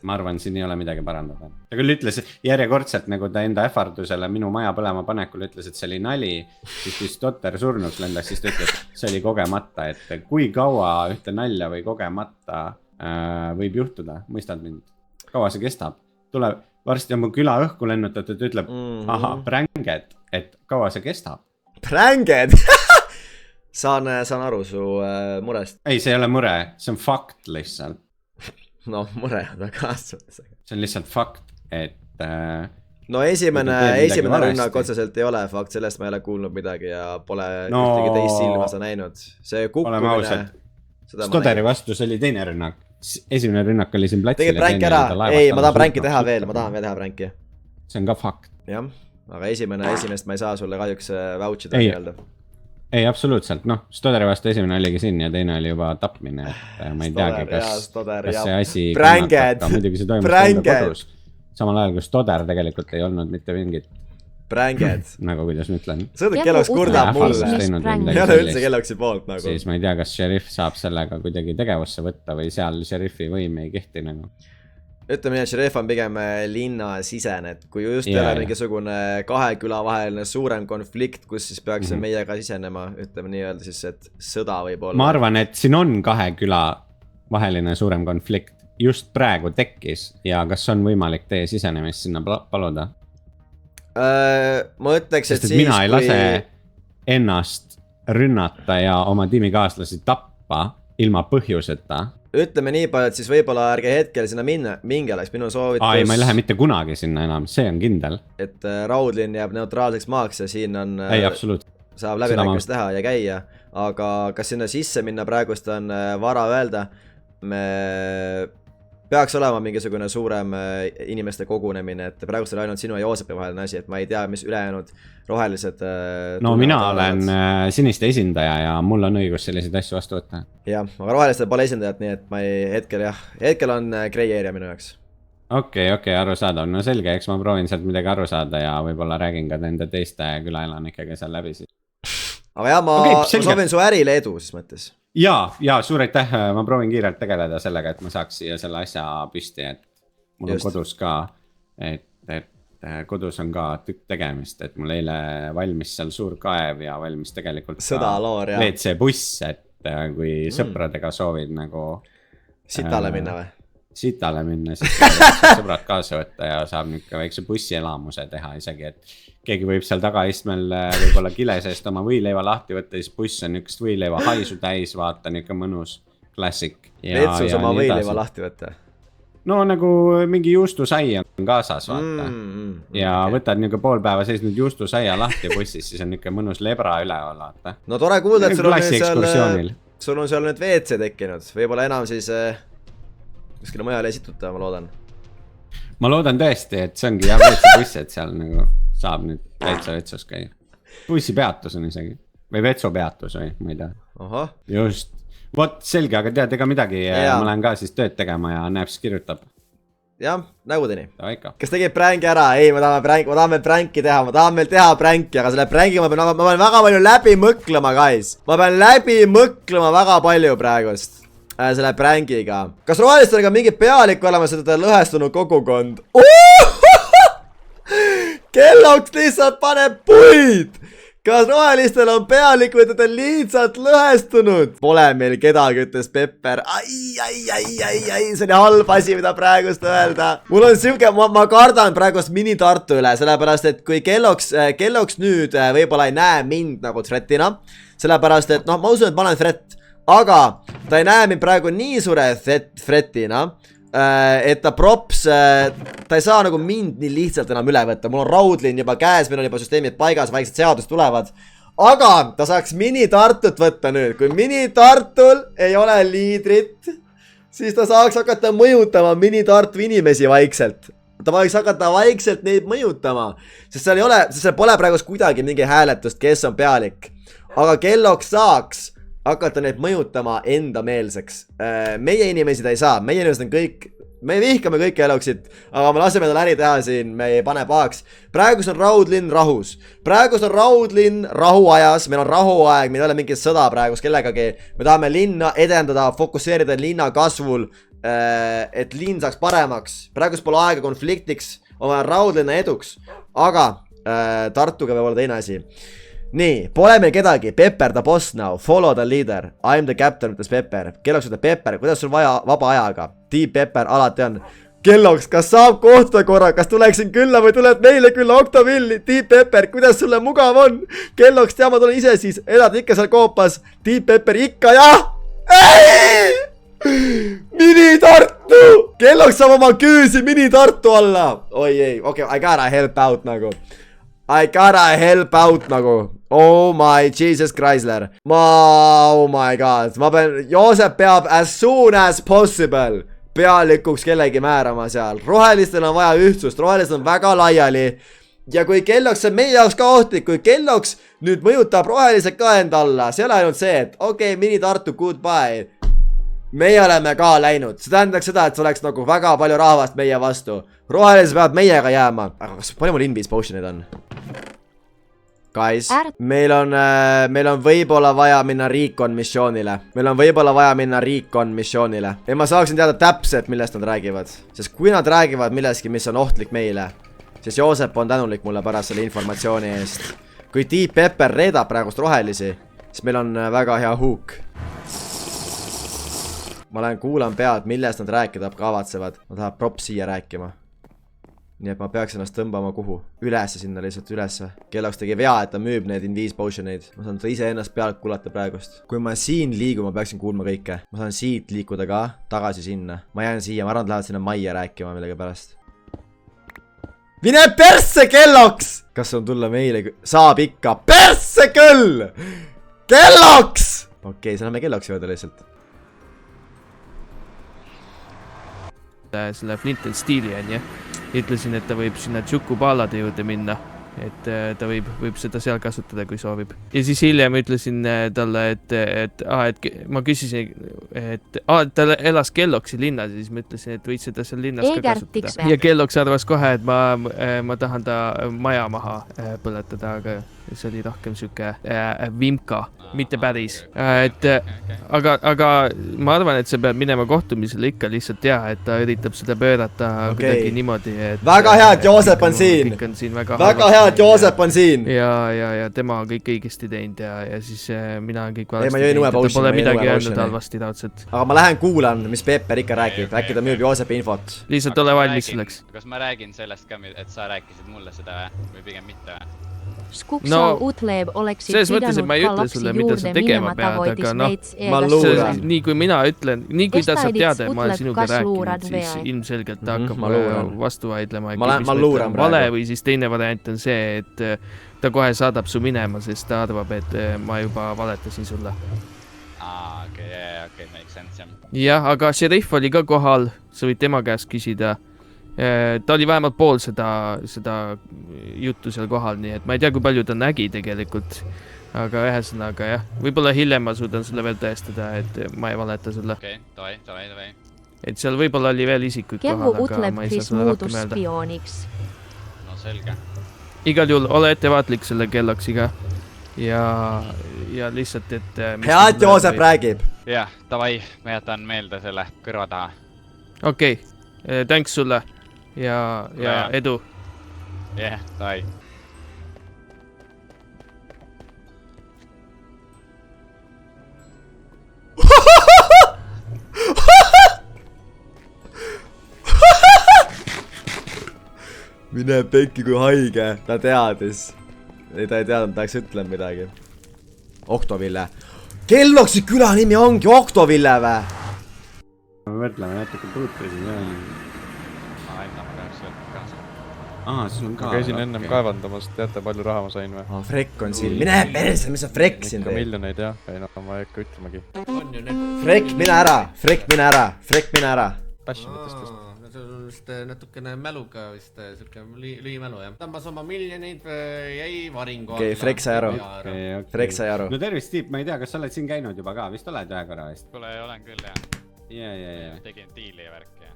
Ma arvan, siin ei ole midagi parandada. Ta küll ütles järjekordselt, nagu ta enda ähvardusele minu maja põlema panekul ütles, et see oli nali, siis kui Stotter surnuks lendas, siis ta ütles, see oli kogemata, et kui kaua ühte nalja või kogemata võib juhtuda, mõistad mind? Kaua see kestab? Tuleb, varsti on mu küla õhku lennutatud, ütleb, aha, pränged, et kaua see kestab? Pränged? Saan aru su murest. Ei, see ei ole mure, see on fakt lihtsalt. No mure on väga asjadesega. See on lihtsalt fakt, et no esimene rünnak otseselt ei ole fakt, sellest ma ei ole kuulnud midagi ja pole ühtegi teist silma sa näinud. See kukkumine... Stoderi vastus oli teine rünnak. Esimene rünnak oli siin platsile. Tegid pränki ära. Ei, ma tahan pränki teha veel, ma tahan veel teha pränki. See on ka fakt. Jah, aga esimest ma ei saa sulle kahjuks vouchida nii-öelda. Ei, absoluutselt, noh, Stoderi vastu esimene oligi siin ja teine oli juba tapmine, et ma ei teagi, kas see asi kannatab, muidugi see toimus enda kodus. Samal ajal, kui Stoder tegelikult ei olnud mitte mingit nagu kuidas ma ütlen. Sõdud Kellogg's kurdab mulle. Ei ole üldse Kellogg'si poolt nagu. Siis ma ei tea, kas šerif saab sellega kuidagi tegevusse võtta või seal šerifi võim ei kehti nagu. Ütleme nii, et šerif on pigem linnasisene, et kui just ei ole mingisugune kahe küla vaheline suurem konflikt, kus siis peaks meiega sisenema, ütleme nii öelda siis, et sõda võib olla. Ma arvan, et siin on kahe küla vaheline suurem konflikt just praegu tekkis ja kas on võimalik teie sisenemist sinna paluda? Ma ütleks, et siis mina ei lase ennast rünnata ja oma tiimikaaslasi tappa ilma põhjuseta. Ütleme nii palju, et siis võib-olla ärge hetkel sinna mingi oleks minu soovitus. Ai, ma ei lähe mitte kunagi sinna enam, see on kindel. Et Raudlinn jääb neutraalseks maaks ja siin on... Ei, absoluut. Saab läbirääkimist teha ja käia. Aga kas sinna sisse minna praegust on vara öelda? peaks olema mingisugune suurem inimeste kogunemine, et praegu oli ainult sinu ja Joosepi vaheline asi, et ma ei tea, mis ülejäänud rohelised no mina olen siniste esindaja ja mul on õigus selliseid asju vastu võtta. jah, aga rohelistel pole esindajat, nii et ma ei, hetkel on grey area minu jaoks. Okei, arusaadav, no selge, eks ma proovin sealt midagi aru saada ja võib-olla räägin ka nende teiste külaelanikega seal läbi siis. aga jah, ma soovin su ärile edu siis mõttes. Ja suur aitäh, ma proovin kiirelt tegeleda sellega, et ma saaks siia selle asja püsti, et mul on kodus ka, et kodus on ka tükk tegemist, et mul eile valmis seal suur kaev ja valmis tegelikult sõdaloor, jah. WC buss, et kui sõpradega soovid nagu sitale minna või? Sitale minna, siis sõbrad kaasa võtta ja saab niisugune väikse bussielamuse teha isegi, et keegi võib seal tagaistmel võib-olla kile seest oma võileiva lahti võtta, siis buss on niisugust võileiva haisu täis, vaata niisugune mõnus klassik. Vetsus oma võileiva lahti võtta? No nagu mingi juustusai on kaasas, vaata. Ja võtad niisugune pool päeva seisnud juustusaia lahti bussis, siis on niisugune mõnus lebra üleval, vaata. No tore kuulda, et sul on seal nüüd WC tekkinud, võib-olla enam siis kuskile mujale esituta, ma loodan. Ma loodan tõesti, et see ongi jah WC buss, et seal nagu saab nüüd täitsa vetsus käia. Bussipeatus on isegi. Või vetsupeatus või, ma ei tea. Ahah. Just. Vot selge, aga tead ega midagi, ma lähen ka siis tööd tegema ja Näps kirjutab. Jah, nägudeni. Kas tegid prängi ära? Ei, ma tahan pränki teha, ma tahan meil teha pränki, aga selle prängi ma pean väga palju läbi mõklema, guys. Ma pean läbi mõklema väga palju praegust. Selle prängiga. Kas rohelistel on ka mingi pealik olema seda lõhestunud kogukond? Kelloks lihtsalt paneb puid! Kas rohelistel on pealik või teda lihtsalt lõhestunud? Pole meil kedagi, ütles Pepper. See oli halb asi, mida praegust öelda. Mul on siuke, ma kardan praegust mini-Tartu üle, sellepärast et kui Kelloks nüüd võib-olla ei näe mind nagu threatina, sellepärast et noh, ma usun, et ma olen threat. Aga ta ei näe mind praegu nii suure threatina, et ta ei saa nagu mind nii lihtsalt enam üle võtta. Mul on Raudlin juba käes, meil on juba süsteemid paigas, vaiksed seadused tulevad. Aga ta saaks mini-Tartut võtta nüüd. Kui mini-Tartul ei ole liidrit, siis ta saaks hakata mõjutama mini-Tartu inimesi vaikselt. Ta võiks hakata vaikselt neid mõjutama. Sest seal pole praegu kuidagi mingi hääletust, kes on pealik. Aga Kelloks saaks hakata neid mõjutama enda meelseks. Meie inimesed ei saa, meie inimesed on kõik, me vihkame kõik Kelloksid, aga me laseme tal äri teha siin, me ei pane pahaks. Praegus on Raudlinn rahus. Praegus on Raudlinn rahuajas, meil on rahuaeg, meil ei ole mingit sõda praegus kellegagi. Me tahame linna edendada, fokusseerida linna kasvul, et linn saaks paremaks. Praegus pole aega konfliktiks, oma Raudlinna eduks, aga Tartuga peab olla teine asi. Nii, pole meil kedagi, Pepper the boss now, follow the leader, I am the captain, ütles Pepper. Kelloks ütleb Pepper, kuidas sul vaja vaba ajaga? Team Pepper alati on. Kelloks, kas saab kohtuda korra, kas tuleksin külla või tuled meile külla Octavilli? Team Pepper, kuidas sulle mugav on? Kelloks, tea, ma tulen ise siis, elad ikka seal koopas. Team Pepper, ikka jah! Mini-Tartu! Kelloks saab oma küüsi Mini-Tartu alla. Oi ei, okei, I gotta help out nagu. I gotta help out nagu. Oh my Jesus Chrysler. Oh my god. Ma pean, Joosep peab as soon as possible pealikuks kellegi määrama seal. Rohelistel on vaja ühtsust, rohelistel on väga laiali. Ja kui Kelloks on meie jaoks ka ohtlik, kui Kelloks nüüd mõjutab rohelised ka enda alla, see ei ole ainult see, et okei, Mini-Tartu, goodbye. Meie oleme ka läinud, see tähendaks seda, et see oleks nagu väga palju rahvast meie vastu. Rohelised peavad meiega jääma. Aga kas palju mul invis potion'id on? Guys, meil on võib-olla vaja minna Recon missioonile. Meil on võib-olla vaja minna Recon missioonile. Ja ma saaksin teada täpselt, millest nad räägivad. Sest kui nad räägivad millestki, mis on ohtlik meile, siis Joosep on tänulik mulle pärast selle informatsiooni eest. Kui Deep Pepper reedab praegust rohelisi, siis meil on väga hea hook. Ma lähen kuulan pead, millest nad rääkida kavatsevad. Nad tahavad prop siia rääkima. Nii et ma peaks ennast tõmbama kuhu? Ülesse sinna lihtsalt ülesse. Kelloks tegi vea, et ta müüb need invis potion'id. Ma saan ise ennast pealt kuulata praegust. Kui ma siin liigun, ma peaksin kuulma kõike. Ma saan siit liikuda ka, tagasi sinna. Ma jään siia, ma arvan, et lähed sinna majja rääkima millegi pärast. Mine persse, Kelloks! Kas on tulla meile? Saab ikka. Persse küll! Kelloks! Okei, see lähme Kelloksi juurde lihtsalt. selle Flint and Steel'i onju. Ütlesin, et ta võib sinna Tšukupaalade juurde minna. Et ta võib seda seal kasutada, kui soovib. Ja siis hiljem ütlesin talle, et ma küsisin, et ta elas Kelloksi linnas ja siis ma ütlesin, et võid seda seal linnas ka kasutada. Ja Kelloks arvas kohe, et ma tahan ta maja maha põletada, aga see oli rohkem siuke vimka, mitte päris. Aga ma arvan, et see peab minema kohtumisele ikka lihtsalt teha, et ta üritab seda pöörata kuidagi niimoodi, et väga hea, et Joosep on siin. Väga hea, et Joosep on siin. Ja tema on kõik õigesti teinud ja siis mina on kõik valesti teinud. Ta pole midagi öelnud halvasti taotselt. Aga ma lähen kuulan, mis Pepper ikka räägib. Äkki ta müüb Joosepi infot. Lihtsalt ole valmis selleks. Kas ma räägin sellest ka, et sa rääkisid mulle seda või pigem mitte või? Skuksal Utleeb oleksid pidanud ka lapsi juurde minema tavoitis veits eegas. Nii kui mina ütlen, nii kui ta saab teada, et ma olen sinuga rääkinud, siis ilmselgelt ta hakkab vastu vaidlema. Ma luuran praegu. Vale või siis teine variant on see, et ta kohe saadab su minema, sest ta arvab, et ma juba valetasin sulle. Okei, make sense, jah. Jah, aga šerif oli ka kohal, sa võid tema käest küsida. Ta oli vähemalt pool seda juttu seal kohal, nii et ma ei tea, kui palju ta nägi tegelikult. Aga ühesõnaga jah, võib-olla hiljem ma suudan sulle veel tõestada, et ma ei valeta sulle. Okei, davai. Et seal võib-olla oli veel isikuid kohal, aga ma ei saa sulle rohkem öelda. No selge. Igal juhul ole ettevaatlik selle Kelloksiga ja lihtsalt, et... Hea, et Joosep räägib. Jah, davai, ma jätan meelde selle kõrva taha. Okei, thanks sulle ja edu. Jah, davai. Mine pekki kui haige, ta teadis. Ei, ta ei teadnud, ta oleks ütlenud midagi. Oktoville. Kelloksi küla nimi ongi Oktoville vä? Me mõtleme natuke tuutresin jah. Ma kahjuks võtnud kaasa. Sul on ka. Ma käisin ennem kaevandamas, teate palju raha ma sain või? Frekk on siin. Mine perse, mis on Frekk siin teeb? Miljoneid jah, ei ma ei hakka ütlemagi. Frekk, mine ära. Passionitest vist. See on vist natukene mäluga vist, siuke lühimälu jah. Tammas oma miljoneid jäi varingu alla. Okei, Frekk sai aru. No tervist, Tiip, ma ei tea, kas sa oled siin käinud juba ka, vist oled ühe korra vist? Kuule, olen küll jah. Ja. Tegin diili ja värk ja.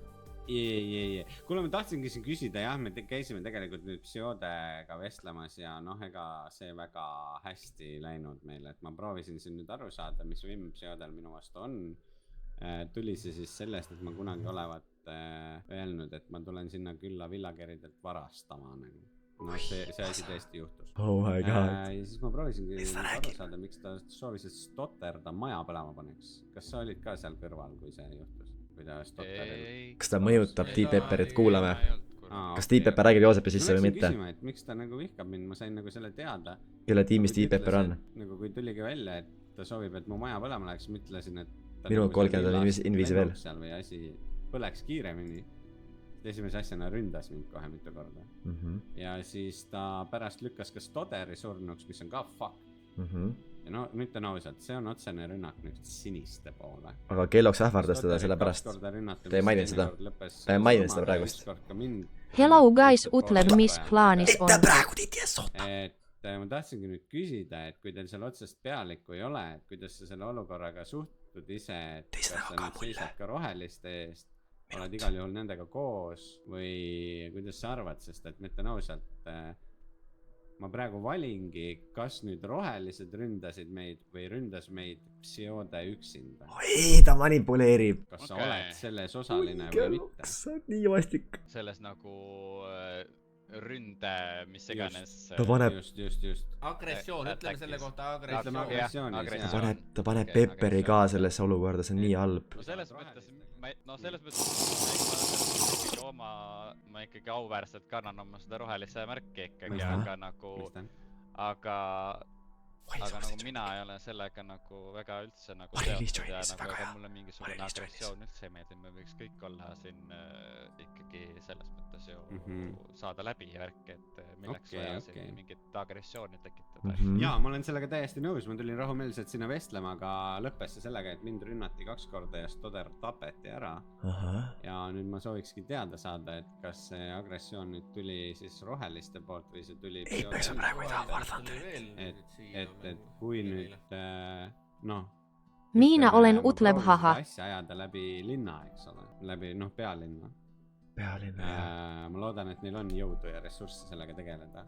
Kuule, ma tahtsingi siin küsida, jah, me käisime tegelikult nüüd Psiodega vestlemas ja ega see väga hästi läinud meile, et ma proovisin siin nüüd aru saada, mis Vim Psiodel minu vastu on. Tuli see siis sellest, et ma kunagi olevat öelnud, et ma tulen sinna külla villakeridelt varastama. No see asi tõesti juhtus. Oh my god. Ja siis ma proovisingi aru saada, miks ta soovis, et Stotter ta maja põlema paneks. Kas sa olid ka seal kõrval, kui see juhtus? Kas ta mõjutab T-Pepperit, kuulame. Kas T-Pepper räägib Joosepi sisse või mitte? Ma küsima, et miks ta vihkab mind, ma sain selle teada. Kelle tiimis T-Pepper on? Kui tuligi välja, et ta soovib, et mu maja põlema läheks, ma ütlesin, et minul 30 on invisi veel. Või asi põleks kiiremini. Esimese asjana ründas mind kohe mitu korda. Ja siis ta pärast lükkas ka Stodderi surnuks, mis on ka fuck. Ja no, ütlen ausalt, see on otsene rünnak nüüd siniste poole. Aga Kelloks ähvardas teda selle pärast. Ta ei maininud seda. Ta ei maininud seda praegust. Hello guys, Utlev, mis plaanis on? Ette praegu tiities sotta. Ma tahtsingi nüüd küsida, et kui teil seal otsest pealikku ei ole, et kuidas sa selle olukorraga suhtud ise, et kas sa nüüd seisad ka roheliste eest, oled igal juhul nendega koos või kuidas sa arvad, sest et ma ütlen ausalt, ma praegu valingi, kas nüüd rohelised ründasid meid või ründas meid Psiode üksinda. Oi, ta manipuleerib. Kas sa oled selles osaline või mitte? See on nii vastik. Selles nagu ründe, mis iganes. Ta paneb... Just. Agressioon, ütleme selle kohta agressioon. Ta paneb Pepperi ka sellesse olukorda, see on nii halb. No selles mõttes ma ikkagi auväärselt kannan oma seda rohelise märki ikkagi, aga nagu, aga aga nagu mina ei ole sellega nagu väga üldse nagu seotud ja nagu ega mulle mingisugune agressioon üldse ei meeldi, me võiks kõik olla siin ikkagi selles mõttes ju saada läbi värki, et milleks vaja siin mingit agressiooni tekitada. Jaa, ma olen sellega täiesti nõus, ma tulin rahumeelselt sinna vestlema, aga lõppes see sellega, et mind rünnati 2 korda ja Stoder tapeti ära. Ja nüüd ma soovikski teada saada, et kas see agressioon nüüd tuli siis roheliste poolt või see tuli et kui nüüd noh Miina olen Utlev haha. Asja ajada läbi linna, eks ole, läbi pealinna. Ma loodan, et neil on jõudu ja ressurssi sellega tegeleda.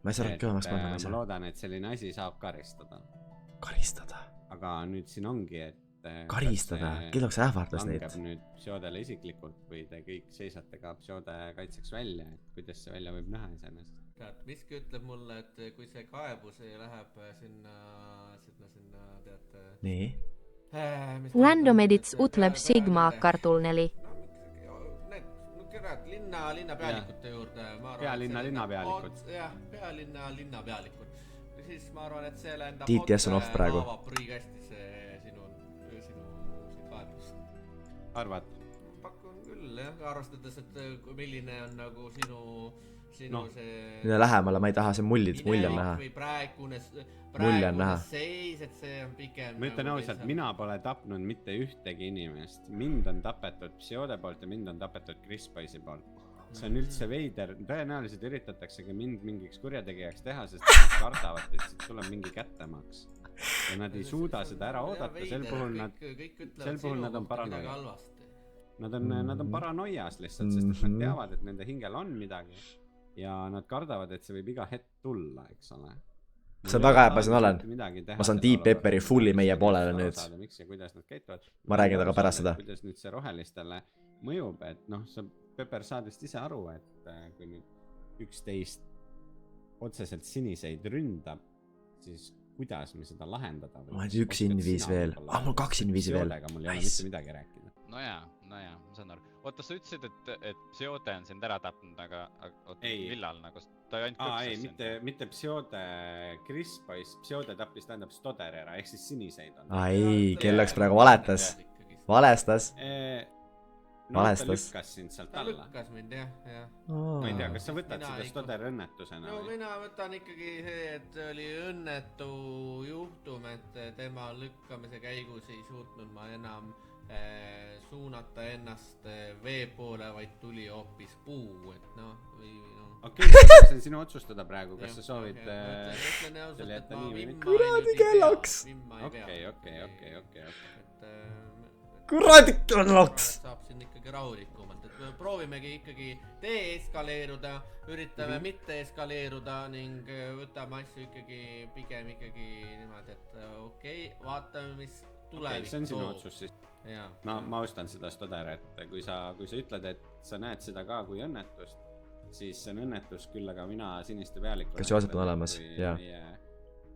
Ma ei saa kõvemaks panna, ma ei saa. Ma loodan, et selline asi saab karistada. Aga nüüd siin ongi, et karistada? Kelleks ähvardas neid? Langeb nüüd Pseodele isiklikult või te kõik seisate ka Pseode kaitseks välja, et kuidas see välja võib näha iseenesest? Miski ütleb mulle, et kui see kaebus läheb sinna teate... Nii? Random edits Utlev Sigma kartul 4. Linna pealikute juurde. Pealinna linnapealikud. Jah, pealinna linnapealikud. Siis ma arvan, et see lendab TTS on off praegu. Priigasti see sinu kaebus. Arvad? Pakun küll, jah. Arvestades, et milline on nagu sinu see... Mine lähemale, ma ei taha see mulje on näha. Või praegune seis, et see on pikem... Ma ütlen ausalt, mina pole tapnud mitte ühtegi inimest. Mind on tapetud Pseode poolt ja mind on tapetud Crispice'i poolt. See on üldse veider. Tõenäoliselt üritataksegi mind mingiks kurjategijaks teha, sest nad kardavad, et siit tuleb mingi kättemaks. Ja nad ei suuda seda ära oodata, sel puhul nad on paranoias. Nad on paranoias lihtsalt, sest nad teavad, et nende hingel on midagi. Ja nad kardavad, et see võib iga hetk tulla, eks ole. See on väga hea, ma siin olen. Ma saan Deep Pepperi fulli meie poolele nüüd. Ma räägin taga pärast seda. Kuidas nüüd see rohelistele mõjub, et sa Pepper saad vist ise aru, et kui nüüd 11 otseselt siniseid ründab, siis kuidas me seda lahendada? Ma olen 1 inviis veel. Mul 2 inviisi veel. Mul ei ole mitte midagi rääkida. No jaa, ma saan aru. Oota, sa ütlesid, et Pseode on sind ära tapnud, aga millal nagu ta ei ainult kõksas sind? Mitte Pseode Crispice, Pseode tappis tähendab Stoder ära, ehk siis siniseid on. Ei, kelleks praegu valestas. Ta lükkas sind sealt alla. Ta lükkas mind, jah. Ma ei tea, kas sa võtad seda Stoder õnnetusena? No mina võtan ikkagi see, et oli õnnetu juhtum, et tema lükkamise käigus ei suutnud ma enam suunata ennast vee poole, vaid tuli hoopis puu, et Okei, see on sinu otsustada praegu, kas sa soovid selle jätta nii või mitte? Kuradi kellaks! Okei. Kuradi kellaks! Saab siin ikkagi rahulikumalt, et proovimegi ikkagi deeskaleeruda, üritame mitte eskaleeruda ning võtame asju ikkagi pigem niimoodi, et okei, vaatame, mis tulevik see on sinu otsus siis. Ma austan seda Stoder, et kui sa ütled, et sa näed seda ka kui õnnetust, siis see on õnnetus küll, aga mina siniste pealikul. Kas joosep on olemas? Jaa.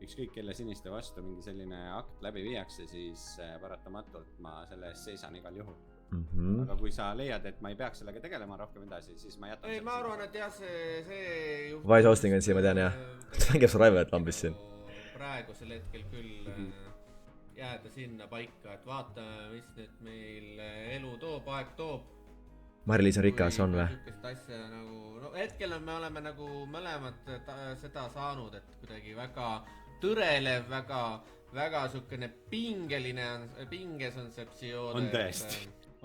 Ükskõik kelle siniste vastu mingi selline akt läbi viiakse, siis paratamatult ma selle eest seisan igal juhul. Aga kui sa leiad, et ma ei peaks sellega tegelema rohkem edasi, siis ma jätan ma arvan, et jah, see juhtum... Wise hosting on siin, ma tean, jah. Ta mängib survivalit lambis siin. Praegusel hetkel küll jääda sinna paika, et vaatame, mis nüüd meil elu toob, aeg toob. Mari-Liis on rikas, on või? Hetkel me oleme nagu mõlemad seda saanud, et kuidagi väga tõrelev, väga sukene pinges on see Pseode.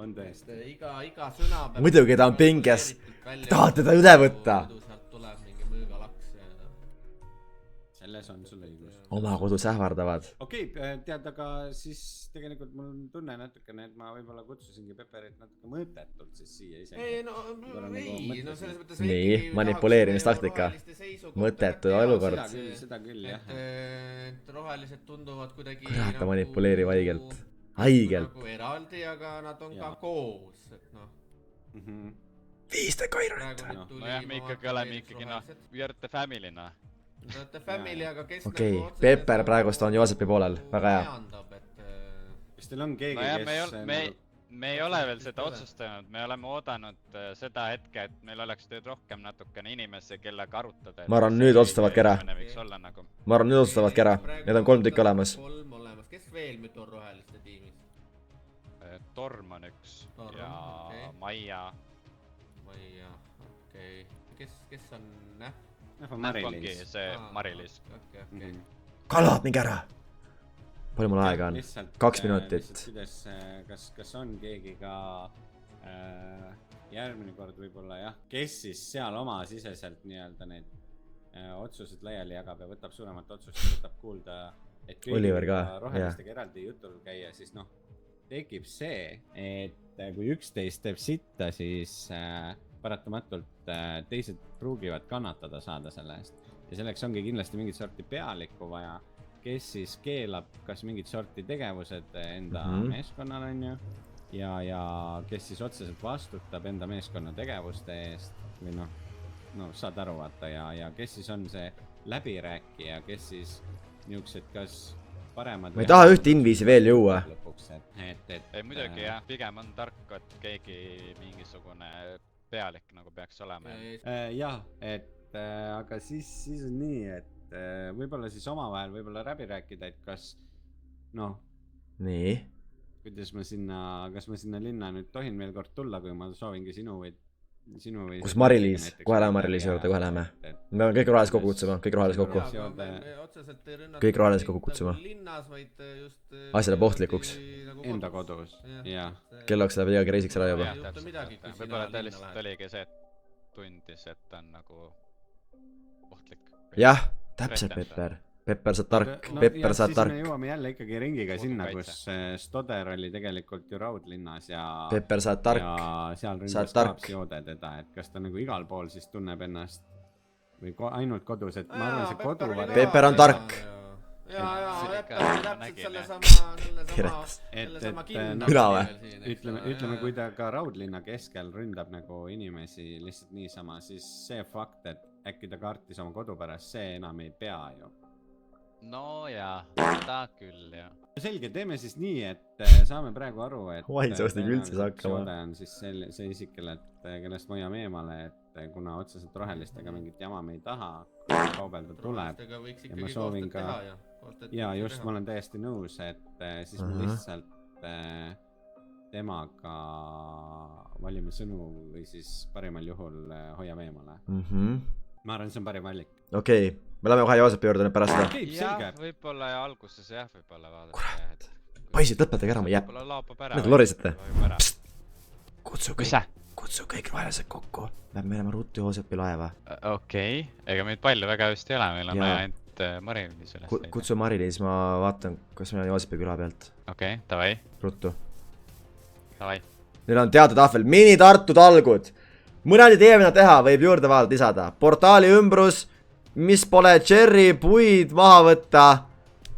On tõesti. Iga sõna peab... Muidugi ta on pinges. Tahad teda üle võtta? Tuleb mingi mõõgalaks. Selles on sul õigus. Oma kodus ähvardavad. Okei, tead, aga siis tegelikult mul tunne natukene, et ma võib-olla kutsusingi Pepperit natuke mõõtetult siis siia ise. selles mõttes... Nii, manipuleerimistaktika. Mõttetu olukord. Seda küll, jah. Et rohelised tunduvad kuidagi... Kurat, ta manipuleerib haigelt. Nagu eraldi, aga nad on ka koos, et Viiste Kairon! Nojah, me ikkagi oleme we are the family, Okei, Pepper praegust on Joosepi poolel, väga hea. Kas teil on keegi, kes me ei ole veel seda otsustanud, me oleme oodanud seda hetke, et meil oleks nüüd rohkem natukene inimesi, kellega arutada. Ma arvan, nüüd otsustavadki ära. Nagu. Ma arvan, nüüd otsustavadki ära. Need on 3 tükki olemas. Kes veel nüüd on roheliste tiimis? Torm on üks ja Maia. Maia, okei. Kes on Nähv? Nähv ongi see Mari-Liis. Kalad, mingi ära! Palju mul aega on? 2 minutit. Kas on keegi ka järgmine kord võib-olla jah, kes siis seal oma siseselt nii-öelda need otsused laiali jagab ja võtab suuremat otsust ja võtab kuulda, et kõigiga rohelistega eraldi jutul käia, siis noh, tekib see, et kui 11 teeb sitta, siis paratamatult teised pruugivad kannatada saada selle eest. Ja selleks ongi kindlasti mingit sorti pealikku vaja, kes siis keelab kas mingit sorti tegevused enda meeskonnal on ju, ja kes siis otseselt vastutab enda meeskonna tegevuste eest või no saad aru vaata ja kes siis on see läbirääkija, kes siis niisugused kas paremad... Ma ei taha ühte inviisi veel juua. Muidugi jah, pigem on tark, et keegi mingisugune pealik nagu peaks olema. Jah, aga siis on nii, et võib-olla siis omavahel võib-olla läbi rääkida, et kas nii kuidas ma sinna linna nüüd tohin veel kord tulla, kui ma soovingi sinu või kus Mari-Liis, kohe läheme Mari-Liisi juurde, kohe läheme me peame kõik rohelis kokku kutsuma, kõik rohelis kokku kutsuma asja läheb ohtlikuks enda kodus, jah kelloks läheb liiga kreisiks ära juba võib-olla ta lihtsalt oligi see, et tundis, et ta on nagu ohtlik jah, täpselt Pepper saad tark, Pepper saad tark. Siis me jõuame jälle ikkagi ringiga sinna, kus Stoder oli tegelikult ju Raudlinnas ja Pepper saad tark, ja seal rindas kaapsi joode teda, et kas ta nagu igal pool siis tunneb ennast või ainult kodus, et ma arvan see kodu Pepper on tark ütleme, kui ta ka Raudlinna keskel ründab nagu inimesi lihtsalt niisama, siis see fakt, et äkki ta kartis oma kodu pärast, see enam ei pea ju. No jaa, ta küll jah. Selge, teeme siis nii, et saame praegu aru, et Soode on siis see isik, kellest ma hoiame eemale, et kuna otseselt rohelistega mingit jama me ei taha, kaubelda tuleb ja ma soovin ka ja just ma olen täiesti nõus, et siis me lihtsalt temaga valime sõnu või siis parimal juhul hoiame eemale. Ma arvan, see on parim valik. Okei, me läheme kohe Joosepi juurde nüüd pärast seda. Jah, võib-olla ja alguses jah, võib-olla vaadata. Kurat, poisid, lõpetage ära, ma jääb. Need lorisete. Kutsu kõik rohelised kokku. Lähme minema ruttu Joosepi laeva. Okei, ega meid palju väga just ei ole, meil on ainult Mari-Liis üles. Kutsu Mari-Liis, ma vaatan, kas meil on Joosepi küla pealt. Okei, davai. Ruttu. Davai. Neil on teatetahvel mini-Tartu talgud. Mõned idee, mida teha, võib juurde vaadata lisada. Portaali ümbrus, mis pole Cherry puid maha võtta.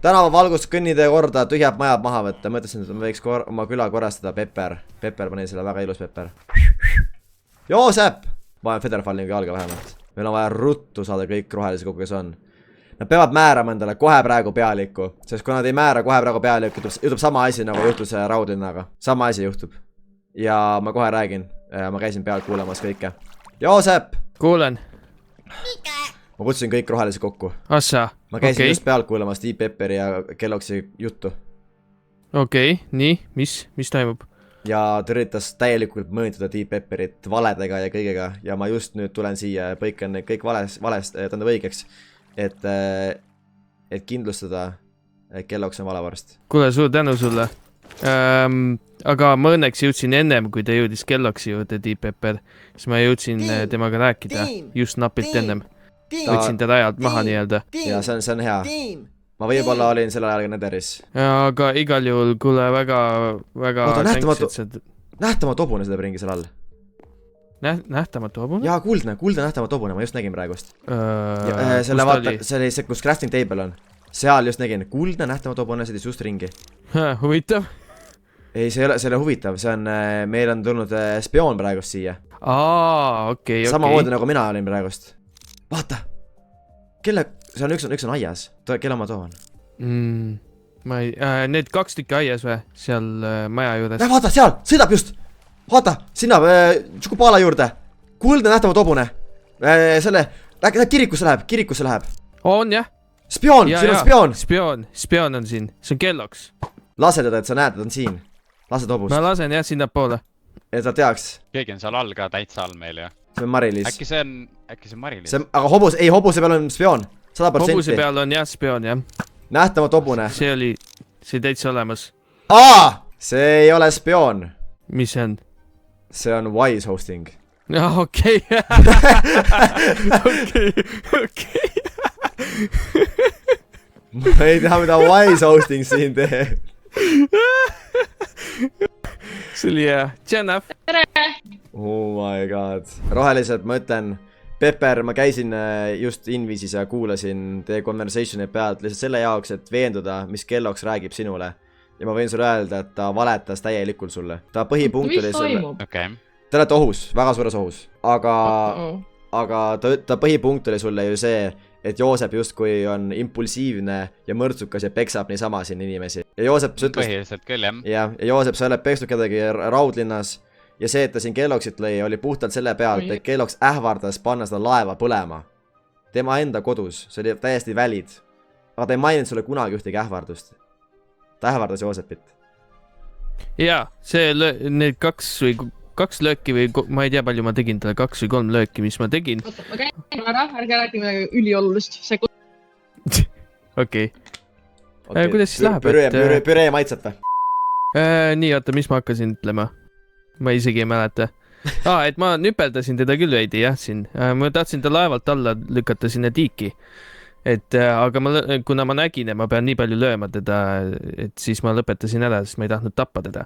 Tänava valgust kõnnide korda, tühjab majad maha võtta. Mõtlesin, et ma võiks oma küla korrastada. Pepper pani selle väga ilus Pepper. Joosep! Ma olen Federfallingi alga vähemalt. Meil on vaja ruttu saada kõik rohelise kokku, kes on. Nad peavad määrama endale kohe praegu pealikku. Sest kui nad ei määra kohe praegu pealikku, juhtub sama asi nagu juhtus Raudlinnaga. Sama asi juhtub. Ja ma kohe räägin. Ma käisin peal kuulamas kõike. Joosep! Kuulen. Ma kutsusin kõik rohelise kokku. Assa. Ma käisin just peal kuulamas Deep Pepperi ja Kelloggsi juttu. Okei, nii, mis toimub? Ja ta üritas täielikult mõõntada Deep Pepperit valedega ja kõigega. Ja ma just nüüd tulen siia ja põikan kõik valest tähendab õigeks. Et kindlustada, et Kelloggs on valevarst. Kuule, suur tänu sulle. Aga ma õnneks jõudsin ennem, kui ta jõudis Kelloggsi juurde, Deep Pepper. Siis ma jõudsin temaga rääkida just napilt ennem. Võtsin ta rajalt maha nii-öelda. Ja see on hea. Ma võib-olla olin selle ajal Nederis. Aga igal juhul, kuule, väga nähtamatu hobune seda ringi seal all. Nähtamatu hobune? Jaa, kuldne nähtamatu hobune, ma just nägin praegust. Selle vaata, see oli see, kus crafting table on. Seal just nägin, kuldne nähtamatu hobune sõdis just ringi. Huvitav. Ei, see ei ole huvitav, see on, meil on tulnud spioon praegust siia. Okei. Samamoodi nagu mina olin praegust. Vaata, see on üks on aias, kelle ma toon? Need 2 tükki aias või? Seal maja juures. Vaata, seal, sõidab just. Vaata, sinna Tšukupala juurde. Kuldne nähtamatu hobune. Selle, kirikusse läheb. On jah? Spioon, siin on spioon. Spioon on siin, see on Kelloks. Lase teda, et sa näed, et on siin. Lased hobust. Ma lasen jah sinna poole. Et ta teaks. Keegi on seal all ka, täitsa all meil ju. See on Mari-Liis. Äkki see on Mari-Liis? Aga hobuse peal on spioon. 100%. Hobuse peal on jah spioon jah. Nähtamatu hobune. See oli täitsa olemas. See ei ole spioon. Mis see on? See on Wise Hosting. Okei. Ma ei tea, mida Wise Hosting siin teeb. See oli jah. Tšennaf. Oh my god. Rohelised, ma ütlen, Pepper, ma käisin just Invisis ja kuulasin teie conversationi pealt lihtsalt selle jaoks, et veenduda, mis Kelloks räägib sinule. Ja ma võin sulle öelda, et ta valetas täielikult sulle. Ta põhipunkt oli sulle. Te olete ohus, väga suures ohus. Aga ta põhipunkt oli sulle ju see, et Joosep justkui on impulsiivne ja mõrtsukas ja peksab niisama siin inimesi. Ja Joosep ütles... Põhiliselt küll, jah. Ja Joosep, sa oled peksnud kedagi Raudlinnas. Ja see, et ta siin Kelloksit lõi, oli puhtalt selle pealt, et Kelloks ähvardas panna seda laeva põlema. Tema enda kodus, see oli täiesti välid. Aga ta ei maininud sulle kunagi ühtegi ähvardust. Ta ähvardas Joosepit. Jaa, need 2 lööki või ma ei tea palju ma tegin talle, 2 või 3 lööki, mis ma tegin. Oota, ma käin ära, ärge räägime üliolulist. Okei. Kuidas siis läheb? Püree maitseb või? Nii, oota, mis ma hakkasin ütlema? Ma isegi ei mäleta. Et ma nüpeldasin teda küll veidi, jah, siin. Ma tahtsin ta laevalt alla lükata sinna tiiki. Aga kuna ma nägin, et ma pean nii palju lööma teda, et siis ma lõpetasin ära, sest ma ei tahtnud tappa teda.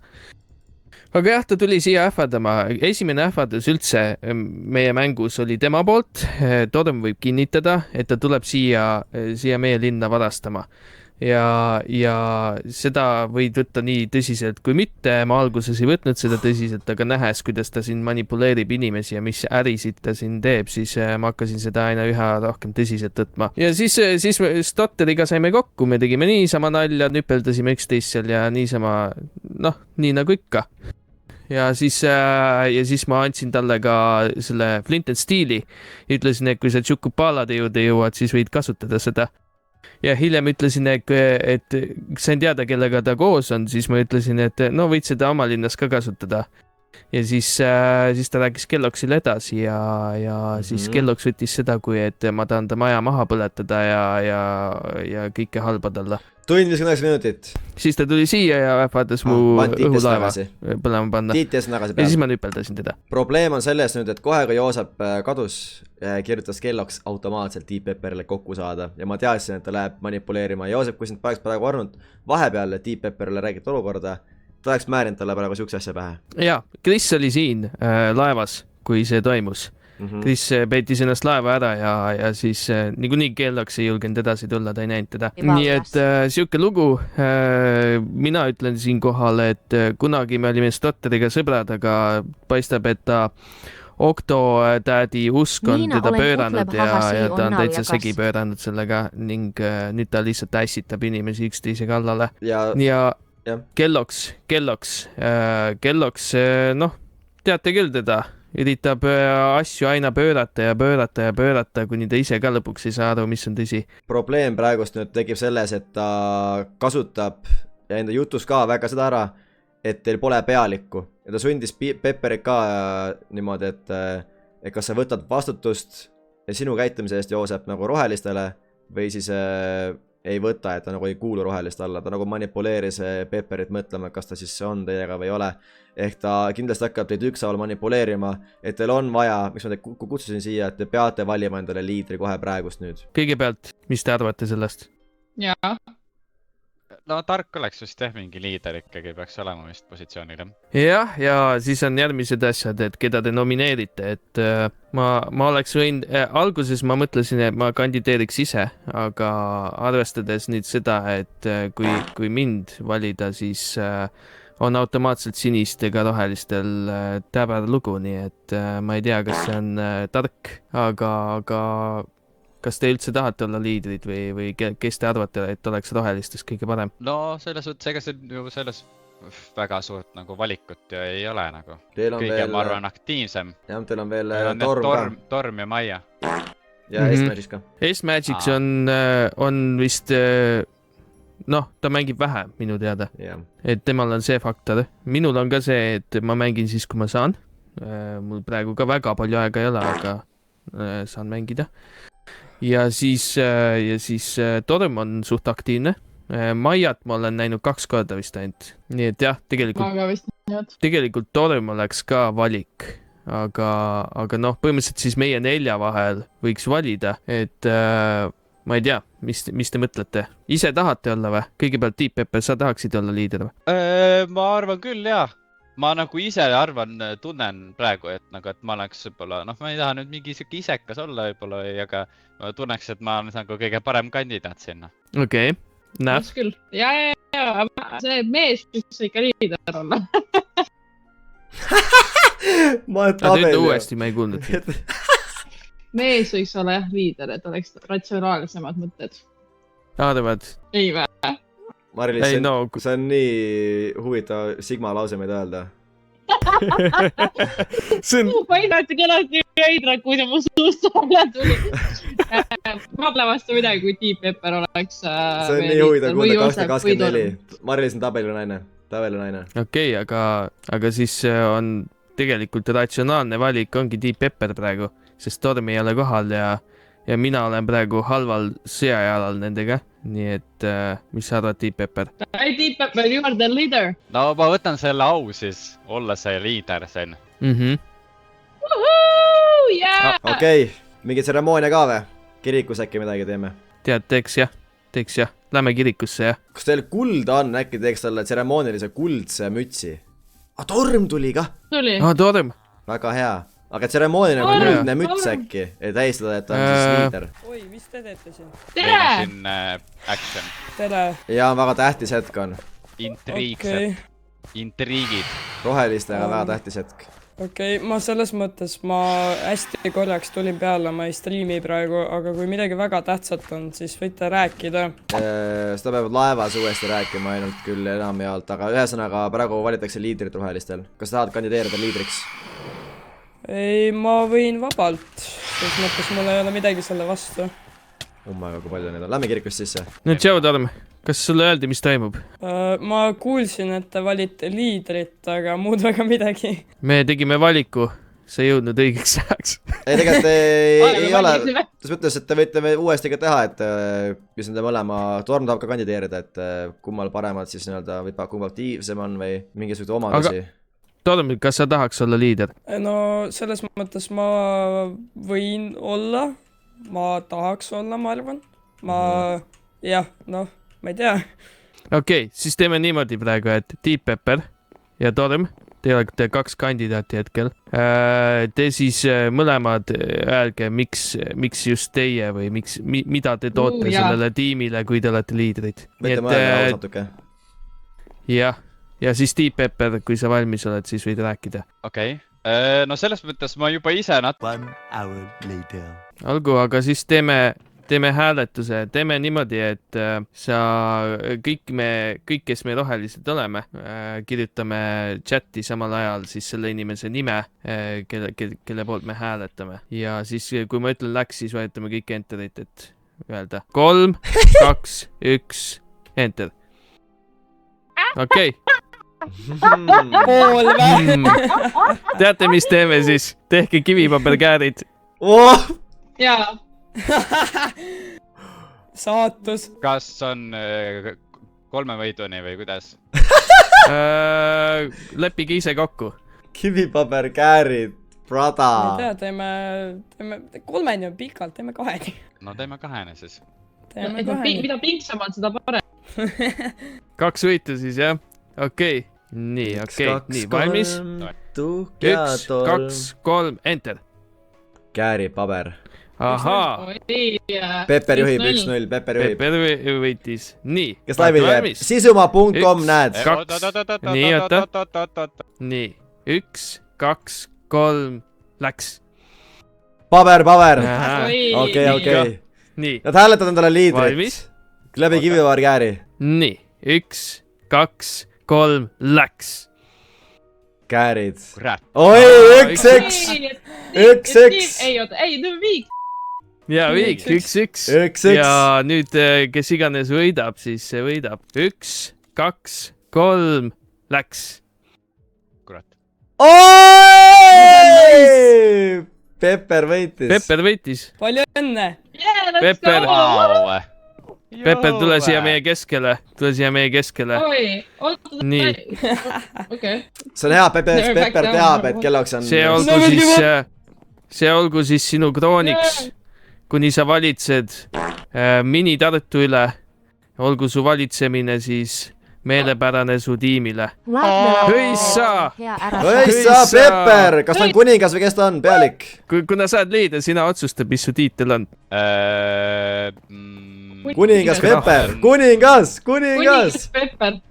Aga jah, ta tuli siia ähvardama. Esimene ähvardus üldse meie mängus oli tema poolt. Torm võib kinnitada, et ta tuleb siia meie linna varastama. Ja seda võid võtta nii tõsiselt kui mitte. Ma alguses ei võtnud seda tõsiselt, aga nähes, kuidas ta siin manipuleerib inimesi ja mis ärisid ta siin teeb, siis ma hakkasin seda aina üha rohkem tõsiselt võtma. Ja siis Stotteriga saime kokku, me tegime niisama nalja, nüpeldasime üksteist seal ja niisama, nii nagu ikka. Ja siis ma andsin talle ka selle Flint & Steeli. Ütlesin, et kui sa Tšukupalade juurde jõuad, siis võid kasutada seda. Ja hiljem ütlesin, et sain teada, kellega ta koos on, siis ma ütlesin, et võid seda oma linnas ka kasutada. Ja siis ta rääkis Kelloksile edasi ja siis Kelloks võttis seda, kui et ma tahan ta maja maha põletada ja kõike halba talle. Tund 59 minutit. Siis ta tuli siia ja ähvardas mu õhulaeva põlema panna. Tiites tagasi peale. Ja siis ma nüpeldasin teda. Probleem on selles nüüd, et kohe kui Joosep kadus, kirjutas Kelloks automaatselt Deep Pepperile kokku saada. Ja ma teadsin, et ta läheb manipuleerima. Joosep, kui sind paeks praegu arnud vahepeal Deep Pepperile räägib olukorda, ta oleks määrinud talle praegu sükse asja pähe. Jaa, Chris oli siin laevas, kui see toimus. Chris peitis ennast laeva ära ja siis niikuinii Kelloks ei julgenud edasi tulla, ta ei näinud teda. Nii et siuke lugu. Mina ütlen siin kohal, et kunagi me olime Stotteriga sõbrad, aga paistab, et ta Octodad'i usk on teda pööranud ja ta on täitsa segi pööranud sellega ning nüüd ta lihtsalt ässitab inimesi üksteise kallale. Ja Kelloks, teate küll teda. Üritab asju aina pöörata, kuni ta ise ka lõpuks ei saa aru, mis on tõsi. Probleem praegust nüüd tekib selles, et ta kasutab ja enda jutus ka väga seda ära, et teil pole pealikku. Ja ta sundis Pepperit ka niimoodi, et kas sa võtad vastutust sinu käitumise eest, Joosep, nagu rohelistele või siis ei võta, et ta nagu ei kuulu rohelist alla. Ta nagu manipuleeris Pepperit mõtlema, kas ta siis on teiega või ei ole. Ehk ta kindlasti hakkab teid ükshaaval manipuleerima, et teil on vaja, miks ma teid kutsusin siia, et te peate valima endale liidri kohe praegust nüüd. Kõigepealt, mis te arvate sellest? Jaa. No tark oleks vist mingi liider ikkagi peaks olema vist positsioonil. Jah, ja siis on järgmised asjad, et keda te nomineerite, et ma oleks võinud, alguses ma mõtlesin, et ma kandideeriks ise, aga arvestades nüüd seda, et kui mind valida, siis on automaatselt sinistega rohelistel täber lugu, nii et ma ei tea, kas see on tark, aga kas te üldse tahate olla liidrid või kes te arvate, et oleks rohelistest kõige parem? No selles mõttes, ega see ju selles väga suurt nagu valikut ju ei ole nagu. Kõige, veel... ma arvan, aktiivsem. Jah, teil on veel Torm ka. Torm ja Maia. Ja S-Magics ka. S-Magics on vist, noh, ta mängib vähe minu teada. Et temal on see faktor. Minul on ka see, et ma mängin siis, kui ma saan. Mul praegu ka väga palju aega ei ole, aga saan mängida. Ja siis Torm on suht aktiivne. Maiat ma olen näinud 2 korda vist ainult. Nii et jah, tegelikult Torm oleks ka valik. Aga noh, põhimõtteliselt siis meie 4 vahel võiks valida, et ma ei tea, mis te mõtlete? Ise tahate olla või? Kõigepealt Deep Pepper, sa tahaksid olla liider või? Ma arvan küll, jah. Ma nagu ise arvan, tunnen praegu, et ma oleks võib-olla, noh, ma ei taha nüüd mingi siuke isekas olla võib-olla, aga ma tunneks, et ma olen nagu kõige parem kandidaat sinna. Okei, näeb. Küll. Ja, see mees võiks ikka liider olla. Ma tabel uuesti, ma ei kuulnud. Mees võiks olla jah liider, et oleks ratsionaalsemad mõtted. Arvad? Ei vä? Marilis, see on nii huvitav Sigma lause meid öelda. Ma ei näete kenasti veidrak, kui see mu suust alla tuli. Ma pole vastu midagi, kui Deep Pepper oleks. See on nii huvitav kuulda 224. Marilis on tabelinaine. Okei, aga siis on tegelikult ratsionaalne valik ongi Deep Pepper praegu, sest Torm ei ole kohal ja mina olen praegu halval sõjajalal nendega. Nii et, mis sa arvad, Deep Pepper? Hey, Deep Pepper, you are the leader. No ma võtan selle au siis, olla see liider sen. Woohoo, yeah! Okei, mingi tseremoonia ka või? Kirikus äkki midagi teeme? Tead, teeks jah. Lähme kirikusse, jah. Kus teil kulda on, äkki teeks talle tseremoonilise kuldse mütsi? Torm tuli ka? Torm. Väga hea. Aga tseremooniline kuldne müts äkki, et tähistada, et ta on siis liider. Oi, mis te teete siin? Tere! Siin action. Tere! Ja väga tähtis hetk on. Intriigid. Rohelistega väga tähtis hetk. Okei, ma selles mõttes, ma hästi korraks tulin peale, ma ei striimi praegu, aga kui midagi väga tähtsat on, siis võite rääkida. Seda peavad laevas uuesti rääkima ainult küll enam ja alt, aga ühesõnaga praegu valitakse liidrit rohelistel. Kas tahad kandideerida liidriks? Ei, ma võin vabalt, selles mõttes mul ei ole midagi selle vastu. Ummaga, kui palju neid on. Lähme kirikust sisse. No tšau, Torm. Kas sulle öeldi, mis toimub? Ma kuulsin, et te valite liidrit, aga muud väga midagi. Me tegime valiku. See ei jõudnud õigeks ajaks. Ei, tegelikult ei ole. Tas mõttes, et te võite uuesti ka teha, et kus nende mõlema Torm tahab ka kandideerida, et kummal paremad siis nii-öelda või kummal aktiivsem on või mingisugused omadusi. Torm, kas sa tahaks olla liider? No selles mõttes ma võin olla. Ma tahaks olla, ma arvan. Jah, noh. Ma ei tea. Okei, siis teeme niimoodi praegu, et Deep Pepper ja Torm, te olete 2 kandidaati hetkel. Te siis mõlemad öelge, miks just teie või mida te toote sellele tiimile, kui te olete liidrid. Võite mõelda ausatuke. Jah, ja siis Deep Pepper, kui sa valmis oled, siis võid rääkida. Okei, no selles mõttes ma juba ise Olgu, aga siis teeme hääletuse, teeme niimoodi, et kõik, kes me rohelised oleme, kirjutame chati samal ajal siis selle inimese nime, kelle poolt me hääletame. Ja siis, kui ma ütlen läks, siis võetame kõik enterit, et öelda 3, 2, 1, enter. Okei. Pool vä? Teate, mis teeme siis? Tehke kivipaberkäärid. Jaa. Saatus. Kas on 3 võiduni või kuidas? Leppige ise kokku. Kivipaberkäärid, brada. Ma ei tea, teeme 3 on pikalt, teeme 2. No teeme 2 siis. Mida pinksamad, seda parem. 2 võitu siis, jah? Okei. Nii, valmis? 1, 2, 3, enter. Kääri, paber. Ahaa. Pepper juhib 1-0, Pepper juhib. Pepper võitis. Nii. Kes laivi jääb? Sisuma.com näed. 2. Nii, oota. Nii. 1, 2, 3, läks. Paber. Okei. nii . Nad hääletavad endale liidrit Valmis? läbi kivivarkääri . nii , 1 , 2 , 3 , läks . Käärid . kurat . oi , 1-1 . 1-1 . ei oota , ei , viik . ja viik , 1-1 . 1-1 . ja nüüd , kes iganes võidab , siis see võidab . 1 , 2 , 3 , läks . kurat . oi . Pepper võitis . Pepper võitis . palju õnne . Pepper , Vau . Pepper , tule siia meie keskele , tule siia meie keskele . oi , oota . Nii. . okei . see on hea , Pepper teab , et kelleks on . see olgu siis sinu krooniks , kuni sa valitsed mini-Tartu üle . olgu su valitsemine siis meelepärane su tiimile . Hõissa! Hõissa , Pepper , kas ta on kuningas või kes ta on , pealik ? Kuna sa oled liider , sina otsusta , mis su tiitel on . kuningas Pepper , kuningas . kuningas Pepper .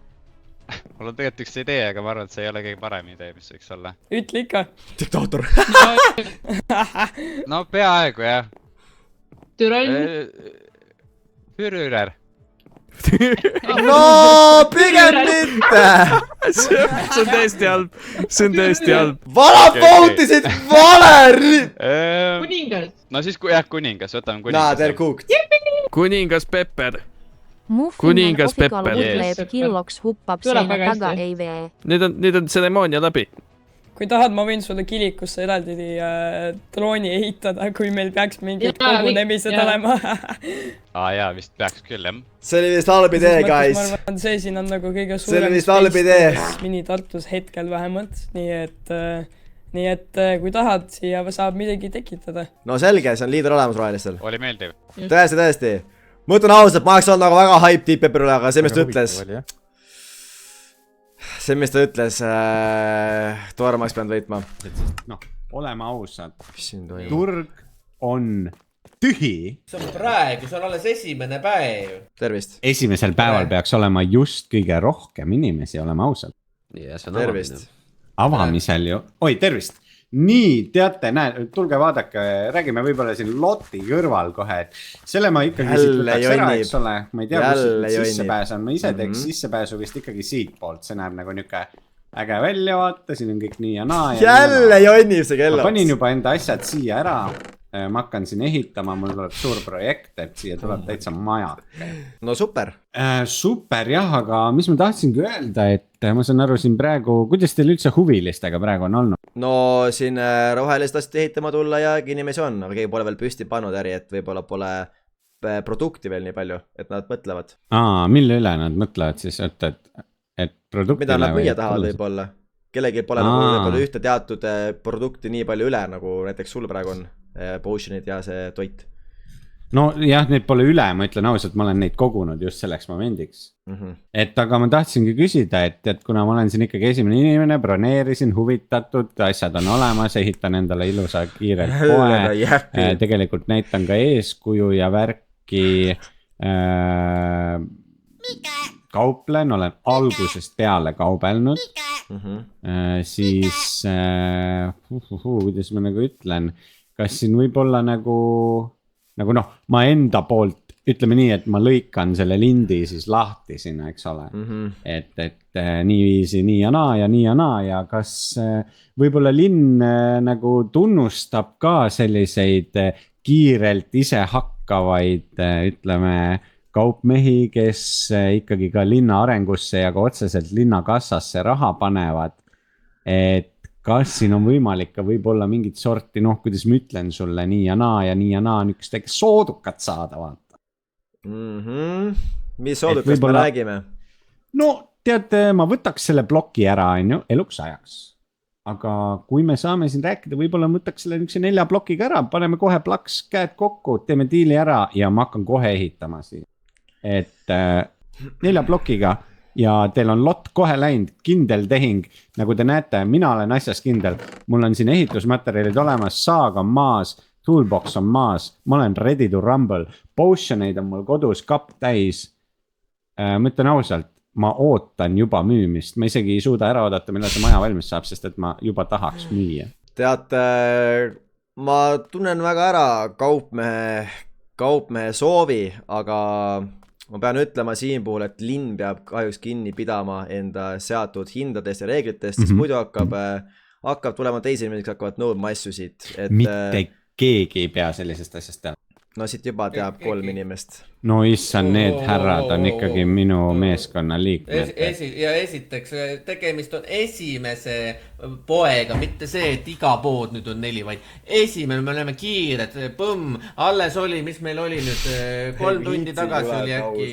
mul on tegelikult üks idee , aga ma arvan , et see ei ole kõige parem idee , mis võiks olla . ütle ikka . diktaator . no peaaegu jah . Türann . Führer . no pigem mitte . see on tõesti halb , see on tõesti halb . valad voutisid vale . kuningas . no siis jah , kuningas , võtame Nah , kuningas . they're cooked . kuningas Pepper . Kuningas Pepper . killoks huppab seina taga ei vee . nüüd on tseremoonia läbi . kui tahad , ma võin sulle kirikusse eraldi drooni ehitada , kui meil peaks mingid kogunemised olema . jaa , vist peaks küll jah . see oli vist halb idee , guys . ma arvan , see siin on nagu kõige see oli vist halb idee . mini-Tartus hetkel vähemalt , nii et kui tahad , siia saab midagi tekitada . no selge , see on liider olemas rohelistel . oli meeldiv . tõesti . ma ütlen ausalt , ma oleks olnud nagu väga hype Deep Pepper üle , aga see , mis ta ütles . see , mis ta ütles , Toorem oleks pidanud võitma . noh , oleme ausad . mis siin toimub ? turg on tühi . see on praegu , see on alles esimene päev . tervist . esimesel päeval peaks olema just kõige rohkem inimesi , oleme ausad . tervist . avamisel ju , oi tervist . nii , teate , näe , tulge vaadake , räägime võib-olla siin loti kõrval kohe , et selle ma ikkagi siit võtaks ära , eks ole , ma ei tea , kus sissepääs on , ma ise teeks sissepääsu vist ikkagi siitpoolt , see näeb nagu niuke äge välja , vaata , siin on kõik nii ja naa . jälle jonnib see kell . ma panin juba enda asjad siia ära , ma hakkan siin ehitama , mul tuleb suur projekt , et siia tuleb täitsa maja . no super . super jah , aga mis ma tahtsingi öelda , et ma saan aru siin praegu , kuidas teil üldse huvilistega praegu on olnud ? no siin rohelist tahtsid ehitama tulla ja inimesi on , aga keegi pole veel püsti pannud äri , et võib-olla pole produkti veel nii palju , et nad mõtlevad . mille üle nad mõtlevad siis , et produktile ? mida nad müüa tahavad võib-olla . kellelgi pole nagu võib-olla ühte teatud produkti nii palju üle , nagu näiteks sul praegu on potion'id ja see toit . no jah , neid pole üle , ma ütlen ausalt , ma olen neid kogunud just selleks momendiks . et aga ma tahtsingi küsida , et kuna ma olen siin ikkagi esimene inimene , broneerisin , huvitatud , asjad on olemas , ehitan endale ilusa kiirelt poe , tegelikult näitan ka eeskuju ja värki . kauplen , olen algusest peale kaubelnud . siis kuidas ma nagu ütlen , kas siin võib olla nagu noh , ma enda poolt ütleme nii , et ma lõikan selle lindi siis lahti sinna , eks ole . et niiviisi nii ja naa ja nii ja naa ja kas võib-olla linn nagu tunnustab ka selliseid kiirelt ise hakkavaid , ütleme , kaupmehi , kes ikkagi ka linna arengusse ja ka otseselt linna kassasse raha panevad . et kas siin on võimalik ka võib-olla mingit sorti , noh , kuidas ma ütlen sulle nii ja naa , niisugust väike soodukat saada , vaata . mis soodukast me räägime ? no teate , ma võtaks selle ploki ära , on ju , eluks ajaks . aga kui me saame siin rääkida , võib-olla ma võtaks selle niisuguse 4 plokiga ära , paneme kohe plaks käed kokku , teeme diili ära ja ma hakkan kohe ehitama siin . et 4 plokiga ja teil on lott kohe läinud , kindel tehing , nagu te näete , mina olen asjas kindel , mul on siin ehitusmaterjalid olemas , saag on maas , toolbox on maas , ma olen ready to rumble , potioneid on mul kodus kapp täis . ma ütlen ausalt , ma ootan juba müümist , ma isegi ei suuda ära oodata , millal see maja valmis saab , sest et ma juba tahaks müüa . teate , ma tunnen väga ära kaupmehe kaupmehe soovi, aga ma pean ütlema siin puhul, et linn peab kahjuks kinni pidama enda seatud hindadest ja reeglitest, sest muidu hakkab tulema teisi inimesi, kes hakkavad nõudma asju siit. Mitte keegi ei pea sellisest asjast teha. No siit juba teab 3 inimest. No issand, need härrad on ikkagi minu meeskonna liikmed. Ja esiteks, tegemist on esimese poega, mitte see, et iga pood nüüd on 4, vaid esimene, me oleme kiired, põmm, alles oli, mis meil oli nüüd 3 tundi tagasi oli äkki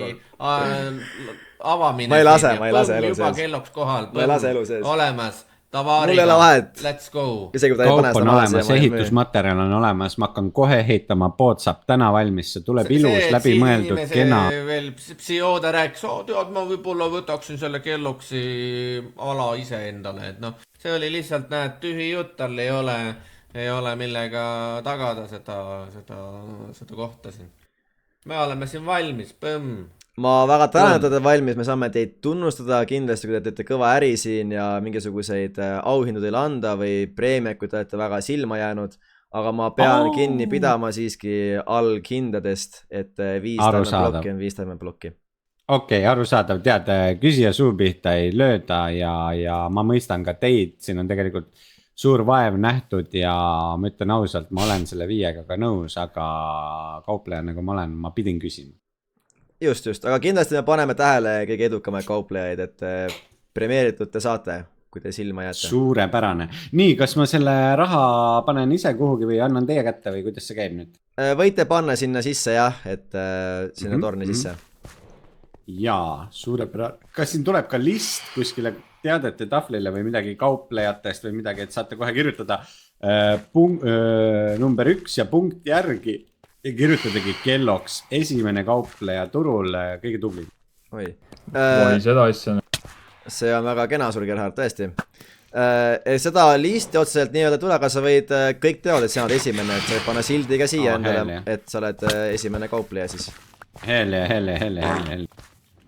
avamine. Ma ei lase elu sees. Juba kelloks kohal, ma ei lase elu sees. Olemas. Mul ei ole vahet. Let's go. Kaup on olemas, ehitusmaterjal on olemas, ma hakkan kohe ehitama, pood saab täna valmis, see tuleb ilus, läbimõeldud, kena. Veel psioode rääkis, tead, ma võib-olla võtaksin selle kelloksi ala ise endale, et noh, see oli lihtsalt, näed, tühi jutt, tal ei ole millega tagada seda kohta siin. Me oleme siin valmis, põmm. Ma väga tänan, et olete valmis, me saame teid tunnustada kindlasti, kui te teete kõva äri siin ja mingisuguseid auhindu teile anda või preemiaid, kui te olete väga silma jäänud, aga ma pean kinni pidama siiski alghindadest, et 5 blokki on 5 blokki. Okei, arusaadav, tead, küsija suu pihta ei lööda ja ma mõistan ka teid, siin on tegelikult suur vaev nähtud ja ma ütlen ausalt, ma olen selle 5-ga ka nõus, aga kaupleja nagu ma olen, ma pidin küsima. Just, aga kindlasti me paneme tähele kõige edukamaid kauplejaid, et premeeritud te saate, kui te silma jääte. Suurepärane. Nii, kas ma selle raha panen ise kuhugi või annan teie kätte või kuidas see käib nüüd? Võite panna sinna sisse jah, et sinna torni sisse. Jaa, suurepärane. Kas siin tuleb ka list kuskile teadete tahvlile või midagi kauplejatest või midagi, et saate kohe kirjutada number 1 ja punkt järgi? Ja kirjutadagi kelloks esimene kaupleja turul kõige tubli. Oi, seda asja. See on väga kena sul, Gerhard, tõesti. Seda listi otseselt nii-öelda tule, aga sa võid kõik teod, et sa oled esimene, et sa võid panna sildi ka siia endale, et sa oled esimene kaupleja siis. Helle.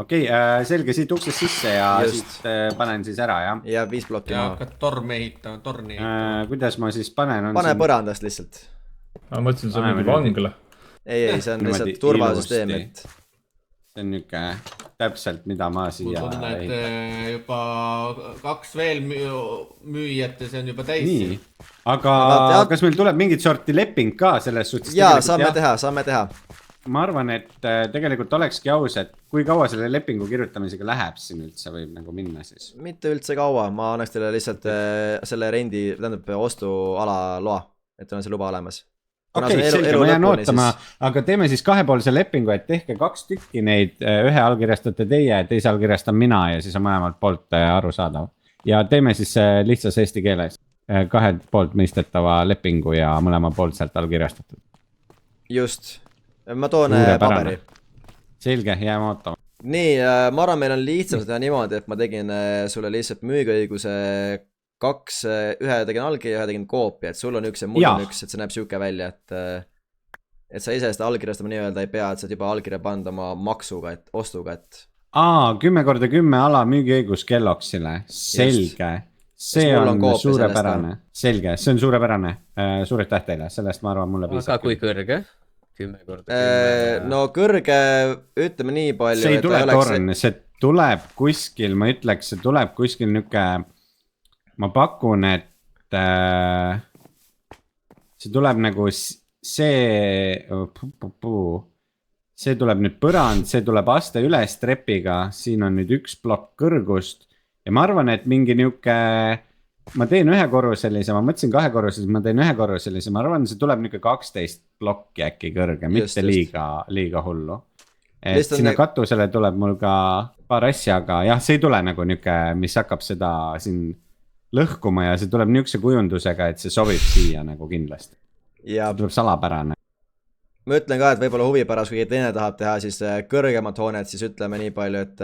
Okei, selge, siit uksest sisse ja siit panen siis ära, jah? Ja 5 blokki maha. Ja hakkad torni ehitama. Kuidas ma siis panen? Pane põrandast lihtsalt. Ma mõtlesin, see on mingi vangla. Ei, see on lihtsalt turvasüsteem, et... See on niuke täpselt, mida ma siia... Mul tunnen, et juba 2 veel müüjat ja see on juba täis. Nii, aga kas meil tuleb mingit sorti leping ka selles suhtes? Jaa, saame teha. Ma arvan, et tegelikult olekski aus, et kui kaua selle lepingu kirjutamisega läheb siin üldse võib nagu minna siis? Mitte üldse kaua, ma annaks teile lihtsalt selle rendi, tähendab ostuala loa, et on see luba olemas. Okei, selge, ma jään ootama, aga teeme siis 2-poolse lepingu, et tehke 2 tükki neid, ühe allkirjastate teie, teise allkirjastan mina ja siis on mõlemalt poolt aru saadav. Ja teeme siis lihtsas eesti keeles 2 poolt mõistetava lepingu ja mõlema poolt sealt allkirjastatud. Just, ma toon paberi. Selge, jääme ootama. Nii, ma arvan, meil on lihtsam seda niimoodi, et ma tegin sulle lihtsalt müügiõiguse 2, ühe tegin allkirja, ühe tegin koopia, et sul on 1 ja mul on 1, et see näeb siuke välja, et sa ise seda allkirjastama nii-öelda ei pea, et sa juba allkirja pand oma maksuga, et ostuga, et... 10x10 ala müügiõigus kelloksile, selge, see on suurepärane, selge, see on suurepärane, suured tähteile, sellest ma arvan mulle piisab. Aga kui kõrge? 10x10? No kõrge, ütleme nii palju, see ei tule torn, see tuleb kuskil, ma ütleks, see tuleb kuskil niuke... Ma pakun, et see tuleb nagu see tuleb nüüd põrand, see tuleb aste üles trepiga, siin on nüüd 1 plokk kõrgust ja ma arvan, et mingi niuke, ma teen 1-korruselise, ma mõtlesin 2-korruselise, ma teen 1-korruselise, ma arvan, see tuleb niuke 12 plokki äkki kõrge, mitte liiga hullu. Et sinna katusele tuleb mul ka paar asja, aga jah, see ei tule nagu niuke, mis hakkab seda siin lõhkuma ja see tuleb niukse kujundusega, et see sobib siia nagu kindlasti. Ja see tuleb salapärane. Ma ütlen ka, et võib-olla huvipäras, kui teine tahab teha siis kõrgemat hoonet, siis ütleme nii palju, et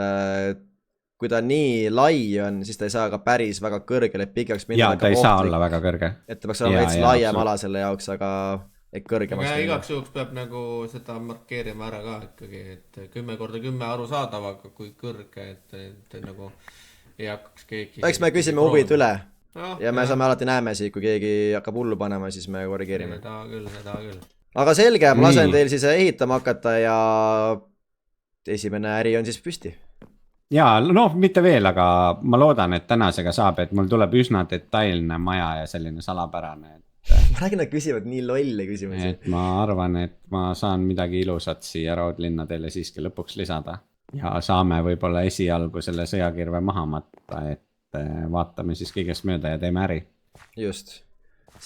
kui ta nii lai on, siis ta ei saa ka päris väga kõrgele pikaks minna. Jaa, ta ei saa olla väga kõrge. Et ta peaks olema veits laiem ala selle jaoks, aga kõrgemaks. Aga igaks juhuks peab nagu seda markeerima ära ka ikkagi, et 10x10 arusaadav, aga kui kõrge, et nagu... ei hakkaks keegi... Eks me küsime huvid üle ja me saame alati näeme siit, kui keegi hakkab hullu panema, siis me korrigeerime. Seda küll. aga selge, ma lasen teil siis ehitama hakata ja esimene äri on siis püsti. Jaa, noh, mitte veel, aga ma loodan, et tänasega saab, et mul tuleb üsna detailne maja ja selline salapärane. Ma räägin, nad küsivad nii lolle küsimusi. Et ma arvan, et ma saan midagi ilusat siia raudlinna teile siiski lõpuks lisada. Ja saame võib-olla esialgu selle sõjakirve maha matta, et vaatame siis kõigest mööda ja teeme äri. Just.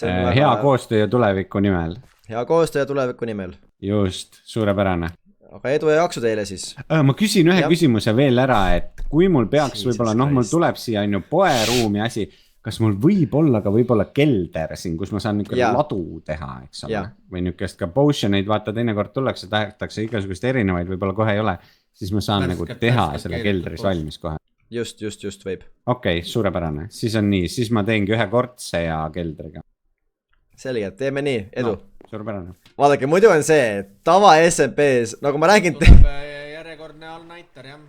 Hea koostöö ja tuleviku nimel. Hea koostöö ja tuleviku nimel. Just, suurepärane. Aga edu ja jaksu teile siis. Ma küsin ühe küsimuse veel ära, et kui mul peaks võib-olla, noh, mul tuleb siia on ju poeruumi asi, kas mul võib olla ka võib-olla kelder siin, kus ma saan niisugune ladu teha, eks ole? Või niisugust ka potioneid, vaata teinekord tullakse, tahetakse igasugust erinevaid, võib-olla kohe ei ole, siis ma saan nagu teha selle keldris valmis kohe. Just võib. Okei, suurepärane. Siis on nii, siis ma teengi ühe kortse ja keldriga. Selge, teeme nii, edu. Suurepärane. Vaadake, muidu on see, tava SMP-s, nagu ma räägin... Järjekordne all-nighter, jah.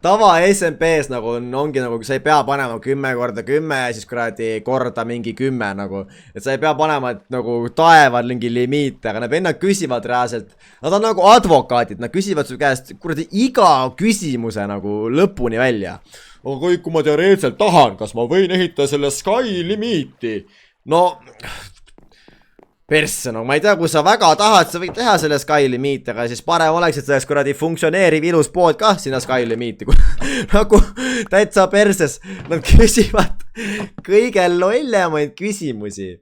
Tava SMP-s nagu ongi nagu, sa ei pea panema 10x10 ja siis kuradi korda mingi 10 nagu. Et sa ei pea panema nagu taevad mingi limiite, aga need vennad küsivad reaalselt. Nad on nagu advokaadid, nad küsivad su käest kuradi iga küsimuse nagu lõpuni välja. Aga kui ma teoreetselt tahan, kas ma võin ehitada selle Sky limiiti? No... Persse, no ma ei tea, kui sa väga tahad, sa võid teha selle Sky limiiti, aga siis parem oleks, et selleks kuradi funktsioneeriv ilus pood ka sinna Sky limiiti. Nagu täitsa perses, nad küsivad kõige lollemaid küsimusi.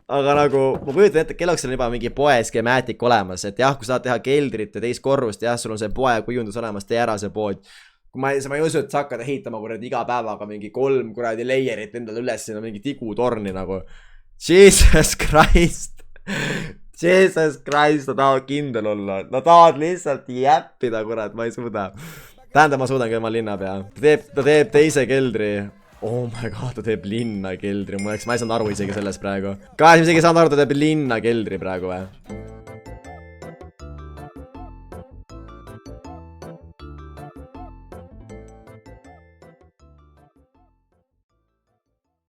Aga nagu, ma kujutan ette, kelleks on juba mingi poe skemaatik olemas, et jah, kui sa tahad teha keldrit ja teist korrust, jah, sul on see poe kujundus olemas, tee ära see pood. Kui ma ei usu, et sa hakkad ehitama kuradi iga päevaga mingi 3 kuradi layerit endale üles, sinna mingi tigutorni nagu. Jesus Christ, nad tahavad kindel olla, nad tahavad lihtsalt jäppida, kurat, ma ei suuda. Tähendab, ma suudan küll, ma linnapea. Ta teeb teise keldri. Oh my god, ta teeb linna keldri, ma ei saanud aru isegi sellest praegu. Kas ma isegi saanud aru, ta teeb linna keldri praegu või?